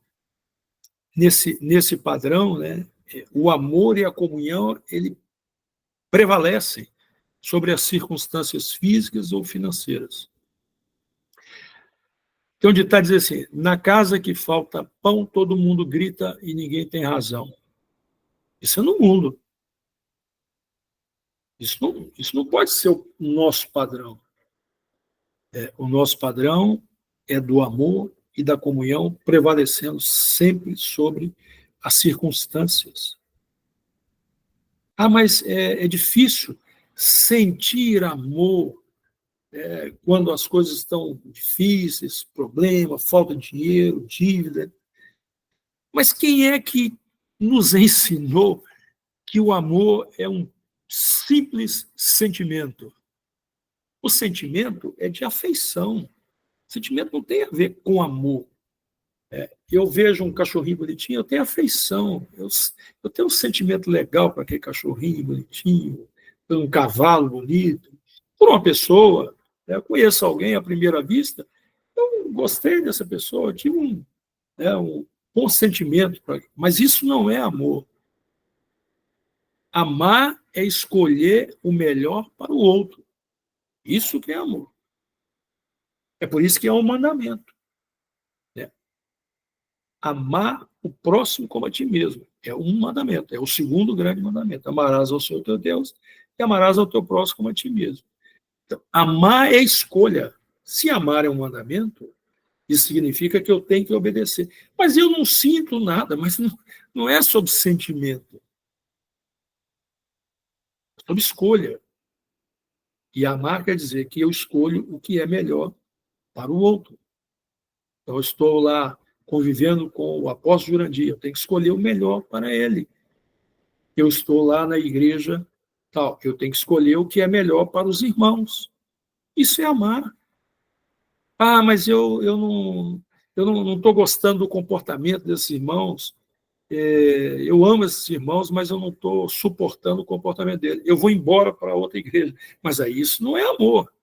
Speaker 1: Nesse padrão, né, o amor e a comunhão, ele prevalecem sobre as circunstâncias físicas ou financeiras. Tem um ditado diz assim, na casa que falta pão, todo mundo grita e ninguém tem razão. Isso é no mundo. Isso não pode ser o nosso padrão. O nosso padrão é do amor e da comunhão prevalecendo sempre sobre as circunstâncias. Mas é difícil sentir amor quando as coisas estão difíceis, problema, falta de dinheiro, dívida. Mas quem é que nos ensinou que o amor é um simples sentimento? O sentimento é de afeição. O sentimento não tem a ver com amor. Eu vejo um cachorrinho bonitinho, eu tenho afeição. Eu tenho um sentimento legal para aquele cachorrinho bonitinho, por um cavalo bonito, por uma pessoa. Eu conheço alguém à primeira vista, eu gostei dessa pessoa, eu tive um bom sentimento, mas isso não é amor. Amar é escolher o melhor para o outro. Isso que é amor. É por isso que é um mandamento. Amar o próximo como a ti mesmo. É um mandamento, é o segundo grande mandamento. Amarás ao Senhor teu Deus e amarás ao teu próximo como a ti mesmo. Então, amar é escolha. Se amar é um mandamento, isso significa que eu tenho que obedecer. Mas eu não sinto nada, mas não é sobre sentimento. É sobre escolha. E amar quer dizer que eu escolho o que é melhor para o outro. Então, eu estou lá convivendo com o apóstolo Jurandir, eu tenho que escolher o melhor para ele. Eu estou lá na igreja, tal, eu tenho que escolher o que é melhor para os irmãos. Isso é amar. Mas eu não estou gostando do comportamento desses irmãos. Eu amo esses irmãos, mas eu não estou suportando o comportamento dele. Eu vou embora para outra igreja. Mas aí isso não é amor.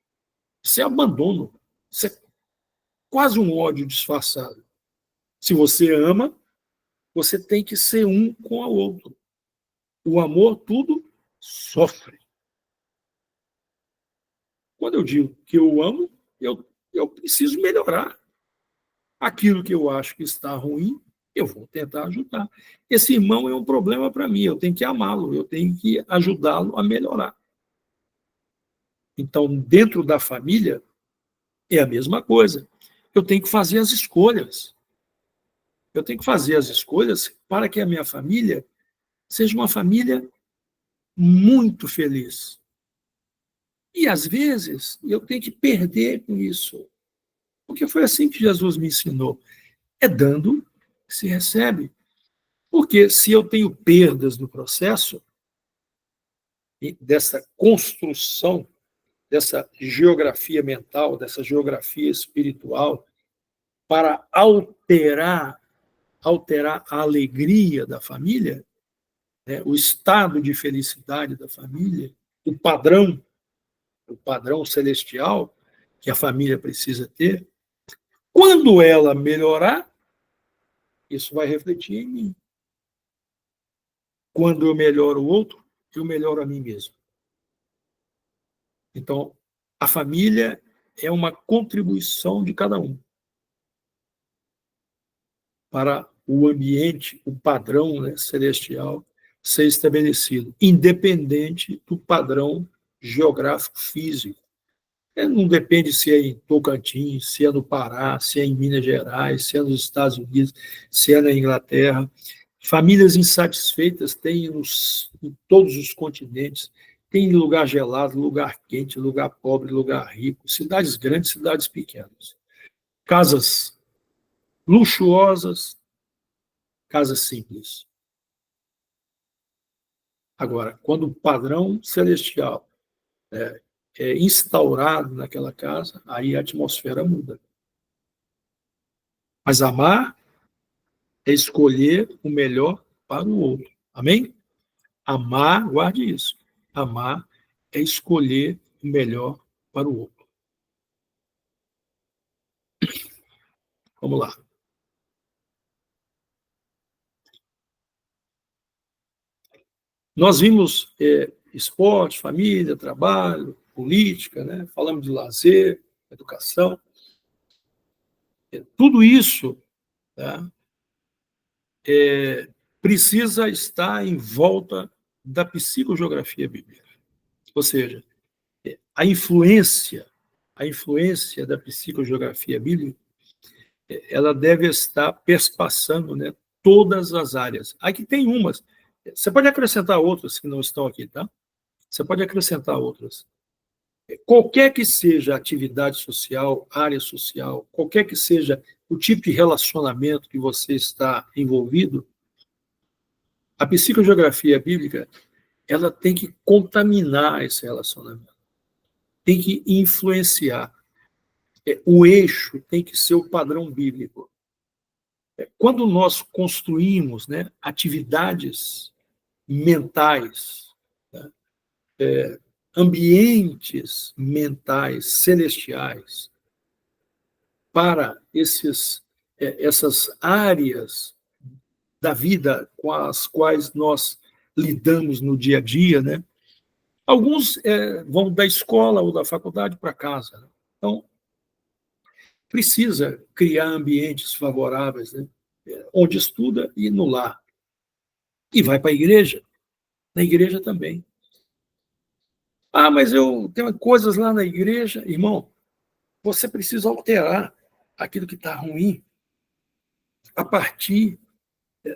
Speaker 1: Isso é abandono. Isso é quase um ódio disfarçado. Se você ama, você tem que ser um com o outro. O amor tudo sofre. Quando eu digo que eu amo, eu preciso melhorar. Aquilo que eu acho que está ruim, eu vou tentar ajudar. Esse irmão é um problema para mim, eu tenho que amá-lo, eu tenho que ajudá-lo a melhorar. Então, dentro da família, é a mesma coisa. Eu tenho que fazer as escolhas. Eu tenho que fazer as escolhas para que a minha família seja uma família muito feliz. E, às vezes, eu tenho que perder com isso. Porque foi assim que Jesus me ensinou. É dando que se recebe. Porque se eu tenho perdas no processo, dessa construção, dessa geografia mental, dessa geografia espiritual, para alterar a alegria da família, o estado de felicidade da família, o padrão celestial que a família precisa ter, quando ela melhorar, isso vai refletir em mim. Quando eu melhoro o outro, eu melhoro a mim mesmo. Então, a família é uma contribuição de cada um para o ambiente, o padrão celestial ser estabelecido, independente do padrão geográfico físico. Não depende se é em Tocantins, se é no Pará, se é em Minas Gerais, se é nos Estados Unidos, se é na Inglaterra. Famílias insatisfeitas tem em todos os continentes. Tem lugar gelado, lugar quente, lugar pobre, lugar rico, cidades grandes, cidades pequenas. Casas luxuosas, casas simples. Agora, quando o padrão celestial instaurado naquela casa, aí a atmosfera muda. Mas amar é escolher o melhor para o outro. Amém? Amar, guarde isso. Amar é escolher o melhor para o outro. Vamos lá. Nós vimos esporte, família, trabalho, política, né? Falamos de lazer, educação. Tudo isso, tá? Precisa estar em volta da psicogeografia bíblica. Ou seja, a influência da psicogeografia bíblica, ela deve estar perspassando, né, todas as áreas. Aqui tem umas. Você pode acrescentar outras que não estão aqui, tá? Você pode acrescentar outras. Qualquer que seja a atividade social, área social, qualquer que seja o tipo de relacionamento que você está envolvido, a psicogeografia bíblica, ela tem que contaminar esse relacionamento, tem que influenciar. O eixo tem que ser o padrão bíblico. Quando nós construímos, né, atividades mentais, né, ambientes mentais celestiais para essas áreas da vida com as quais nós lidamos no dia a dia, né? Alguns vão da escola ou da faculdade para casa. Né? Então, precisa criar ambientes favoráveis, né? Onde estuda e no lar. E vai para a igreja, na igreja também. Ah, mas eu tenho coisas lá na igreja. Irmão, você precisa alterar aquilo que está ruim a partir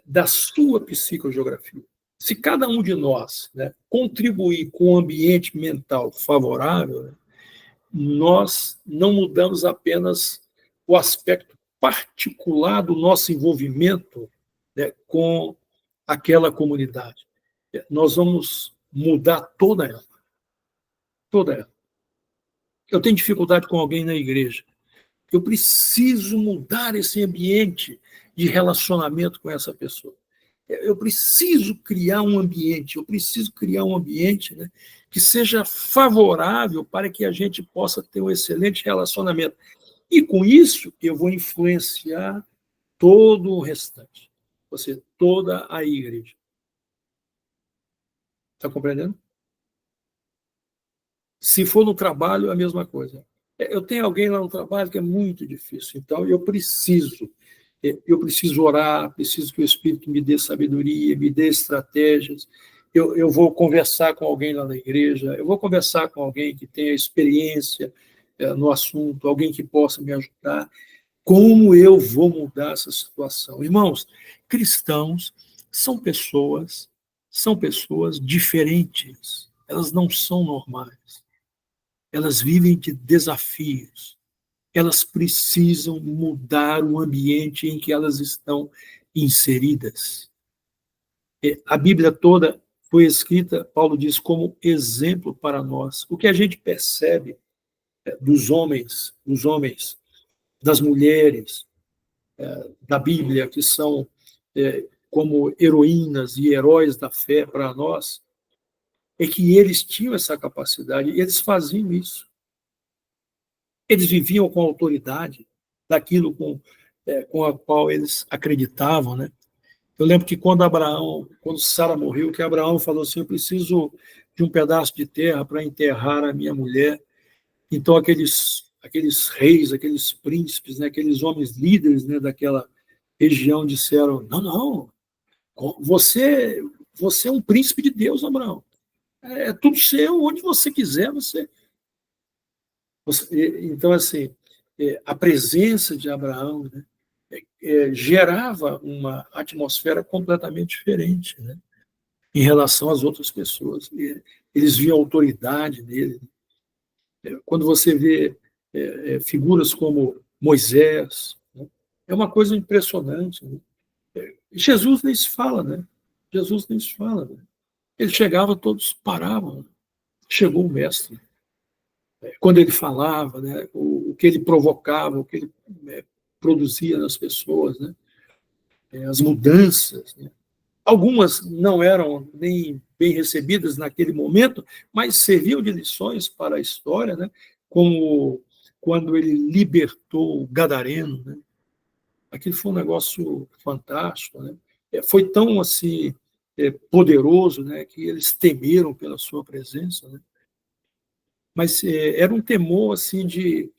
Speaker 1: da sua psicogeografia. Se cada um de nós, né, contribuir com um ambiente mental favorável, né, nós não mudamos apenas o aspecto particular do nosso envolvimento, né, com aquela comunidade. Nós vamos mudar toda ela. Toda ela. Eu tenho dificuldade com alguém na igreja. Eu preciso mudar esse ambiente de relacionamento com essa pessoa. Eu preciso criar um ambiente, né, que seja favorável para que a gente possa ter um excelente relacionamento. E com isso, eu vou influenciar todo o restante, ou seja, toda a igreja. Está compreendendo? Se for no trabalho, a mesma coisa. Eu tenho alguém lá no trabalho que é muito difícil, então eu preciso orar, preciso que o Espírito me dê sabedoria, me dê estratégias. Eu vou conversar com alguém lá na igreja, eu vou conversar com alguém que tenha experiência no assunto, alguém que possa me ajudar. Como eu vou mudar essa situação? Irmãos, cristãos são pessoas diferentes, elas não são normais. Elas vivem de desafios. Elas precisam mudar o ambiente em que elas estão inseridas. A Bíblia toda foi escrita, Paulo diz, como exemplo para nós. O que a gente percebe dos homens, das mulheres da Bíblia, que são como heroínas e heróis da fé para nós, é que eles tinham essa capacidade, e eles faziam isso. Eles viviam com autoridade daquilo com a qual eles acreditavam, né? Eu lembro que quando Sara morreu, que Abraão falou assim, eu preciso de um pedaço de terra para enterrar a minha mulher. Então aqueles reis, aqueles príncipes, né, aqueles homens líderes, né, daquela região disseram, não, você é um príncipe de Deus, Abraão. É tudo seu, onde você quiser, então, assim, a presença de Abraão, né, gerava uma atmosfera completamente diferente, né, em relação às outras pessoas. Eles viam a autoridade nele. Quando você vê figuras como Moisés, né, é uma coisa impressionante. Né? Jesus nem se fala, né? Jesus nem se fala. Né? Ele chegava, todos paravam. Chegou o mestre. quando ele falava, né, o que ele provocava, o que ele produzia nas pessoas, né, as mudanças, né. Algumas não eram nem bem recebidas naquele momento, mas serviam de lições para a história, né, como quando ele libertou o Gadareno, né. Aquilo foi um negócio fantástico, né. Foi tão assim poderoso, né, que eles temeram pela sua presença, né. Mas era um temor assim de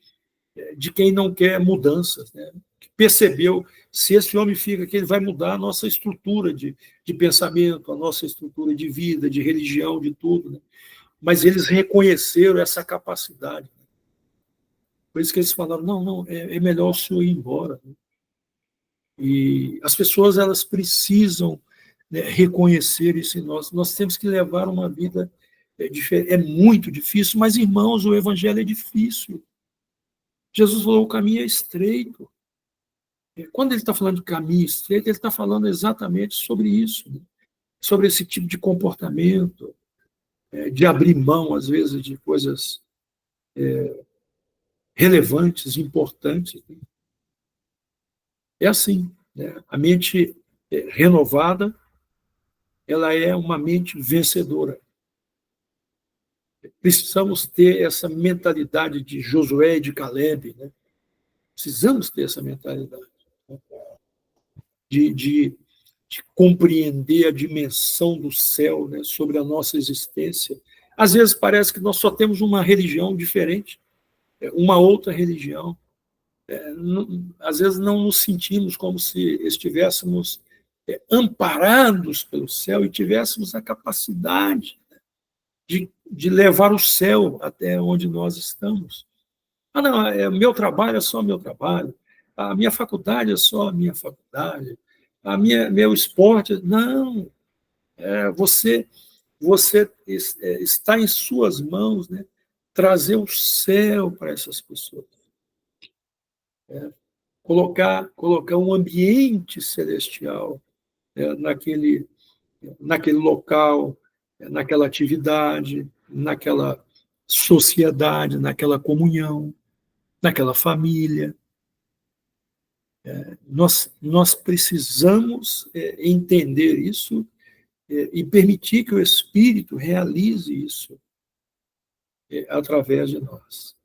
Speaker 1: quem não quer mudanças, né? Que percebeu, se esse homem fica aqui, ele vai mudar a nossa estrutura de pensamento, a nossa estrutura de vida, de religião, de tudo, né? Mas eles reconheceram essa capacidade. Por isso que eles falaram, não, é melhor o senhor ir embora. E as pessoas, elas precisam, né, reconhecer isso em nós. Nós temos que levar uma vida diferente. É muito difícil, mas, irmãos, o evangelho é difícil. Jesus falou, o caminho é estreito. Quando ele está falando de caminho estreito, ele está falando exatamente sobre isso, né? Sobre esse tipo de comportamento, de abrir mão, às vezes, de coisas relevantes, importantes. Né? É assim, né? A mente renovada, ela é uma mente vencedora. Precisamos ter essa mentalidade de Josué e de Caleb, né? Precisamos ter essa mentalidade, né? de compreender a dimensão do céu, né, sobre a nossa existência. Às vezes parece que nós só temos uma religião diferente, uma outra religião. Às vezes não nos sentimos como se estivéssemos amparados pelo céu e tivéssemos a capacidade de levar o céu até onde nós estamos. Não, meu trabalho é só meu trabalho, a minha faculdade é só a minha faculdade, meu esporte. Não, você está em suas mãos, né, trazer o céu para essas pessoas. Colocar um ambiente celestial, né, naquele local, naquela atividade, naquela sociedade, naquela comunhão, naquela família. Nós precisamos entender isso e permitir que o Espírito realize isso através de nós.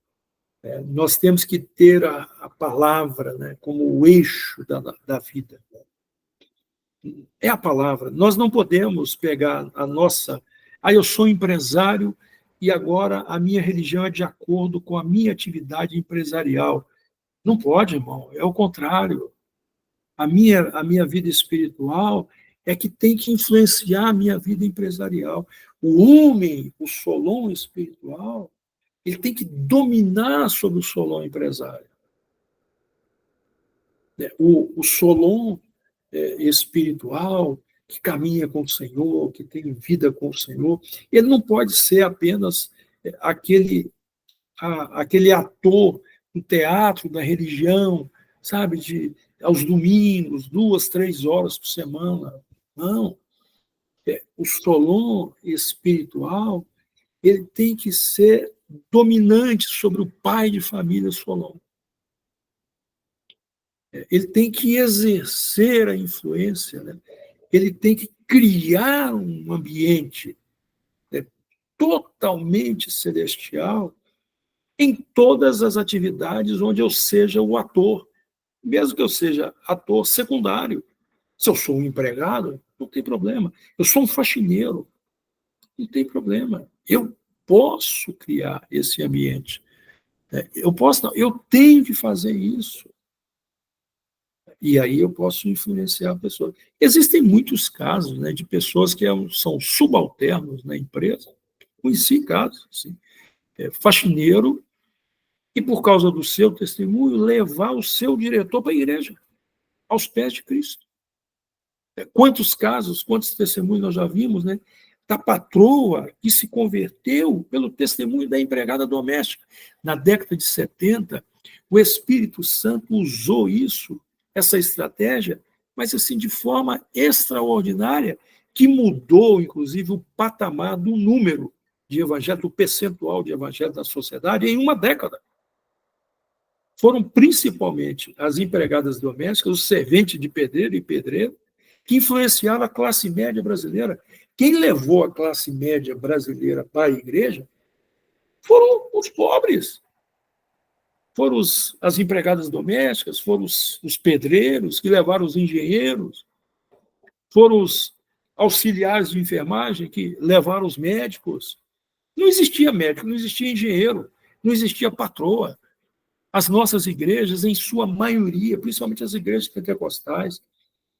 Speaker 1: Nós temos que ter a palavra, né, como o eixo da vida. É a palavra. Nós não podemos pegar a nossa... eu sou empresário e agora a minha religião é de acordo com a minha atividade empresarial. Não pode, irmão. É o contrário. A minha vida espiritual é que tem que influenciar a minha vida empresarial. O homem, o Solon espiritual, ele tem que dominar sobre o Solon empresário. O Solon espiritual, que caminha com o Senhor, que tem vida com o Senhor, ele não pode ser apenas aquele ator do teatro, da religião, sabe, aos domingos, 2, 3 horas por semana. Não. O Solon espiritual, ele tem que ser dominante sobre o pai de família Solon. Ele tem que exercer a influência, né? Ele tem que criar um ambiente, né, totalmente celestial em todas as atividades onde eu seja o ator, mesmo que eu seja ator secundário. Se eu sou um empregado, não tem problema. Eu sou um faxineiro, não tem problema. Eu posso criar esse ambiente. Eu tenho que fazer isso. E aí eu posso influenciar a pessoa. Existem muitos casos, né, de pessoas que são subalternos na empresa. Conheci casos, assim, faxineiro, e por causa do seu testemunho, levar o seu diretor para a igreja, aos pés de Cristo. Quantos casos, quantos testemunhos nós já vimos, né, da patroa que se converteu pelo testemunho da empregada doméstica. Na década de 70, o Espírito Santo usou isso, essa estratégia, mas assim, de forma extraordinária, que mudou, inclusive, o patamar do número de evangelho, do percentual de evangelho da sociedade em uma década. Foram principalmente as empregadas domésticas, os serventes de pedreiro e pedreiro, que influenciaram a classe média brasileira. Quem levou a classe média brasileira para a igreja foram os pobres, foram as empregadas domésticas, foram os pedreiros que levaram os engenheiros, foram os auxiliares de enfermagem que levaram os médicos. Não existia médico, não existia engenheiro, não existia patroa. As nossas igrejas, em sua maioria, principalmente as igrejas pentecostais,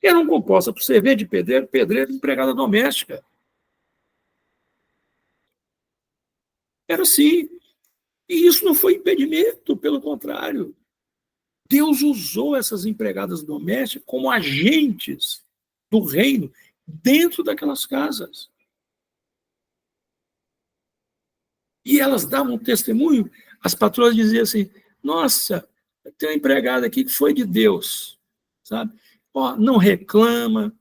Speaker 1: eram compostas por servente de pedreiro, pedreiro e empregada doméstica. Era assim. E isso não foi impedimento, pelo contrário. Deus usou essas empregadas domésticas como agentes do reino dentro daquelas casas. E elas davam testemunho, as patroas diziam assim, nossa, tem uma empregada aqui que foi de Deus, sabe? Ó, não reclama,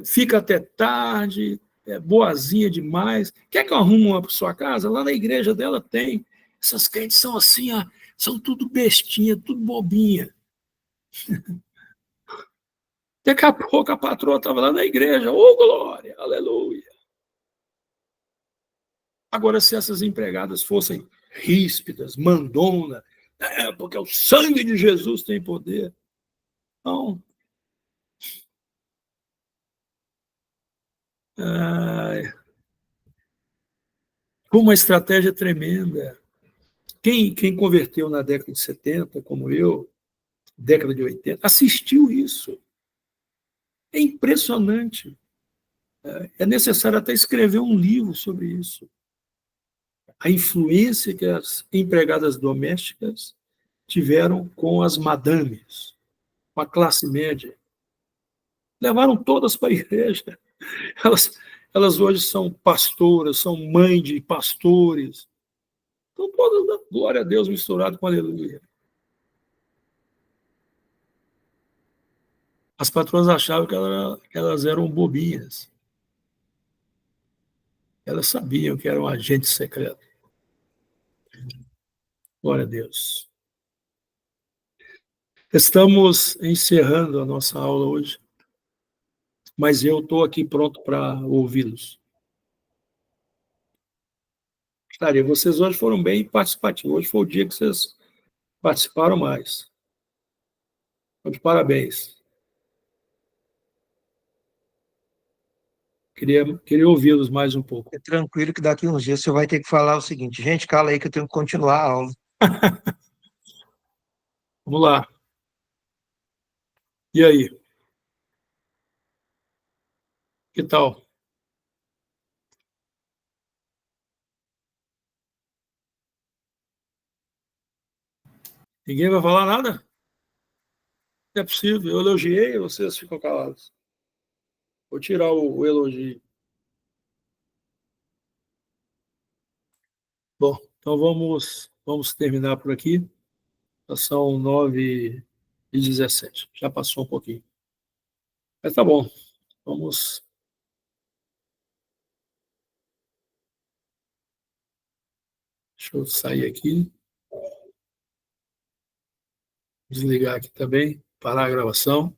Speaker 1: fica até tarde, é boazinha demais. Quer que eu arrume uma para sua casa? Lá na igreja dela tem. Essas crentes são assim, ó, são tudo bestinha, tudo bobinha. Daqui a pouco a patroa estava lá na igreja. Oh, glória, aleluia. Agora, se essas empregadas fossem ríspidas, mandona, porque o sangue de Jesus tem poder. Não. Uma estratégia tremenda. Quem converteu na década de 70, como eu, década de 80, assistiu isso. É impressionante. É necessário até escrever um livro sobre isso. A influência que as empregadas domésticas tiveram com as madames, com a classe média. Levaram todas para a igreja. Elas hoje são pastoras, são mães de pastores. Então, todas, glória a Deus misturado com aleluia. As patroas achavam que elas eram bobinhas. Elas sabiam que eram agentes secretos. Glória a Deus. Estamos encerrando a nossa aula hoje, mas eu estou aqui pronto para ouvi-los. Estaria. Vocês hoje foram bem participativos. Hoje foi o dia que vocês participaram mais. Então, de parabéns. Queria ouvi-los mais um pouco.
Speaker 5: É tranquilo que daqui uns dias você vai ter que falar o seguinte, gente, cala aí que eu tenho que continuar a aula.
Speaker 1: Vamos lá. E aí? Que tal? Ninguém vai falar nada? Não é possível. Eu elogiei e vocês ficam calados. Vou tirar o elogio. Bom, então vamos terminar por aqui. São 9h17. Já passou um pouquinho. Mas tá bom. Vamos. Deixa eu sair aqui. Desligar aqui também. Parar a gravação.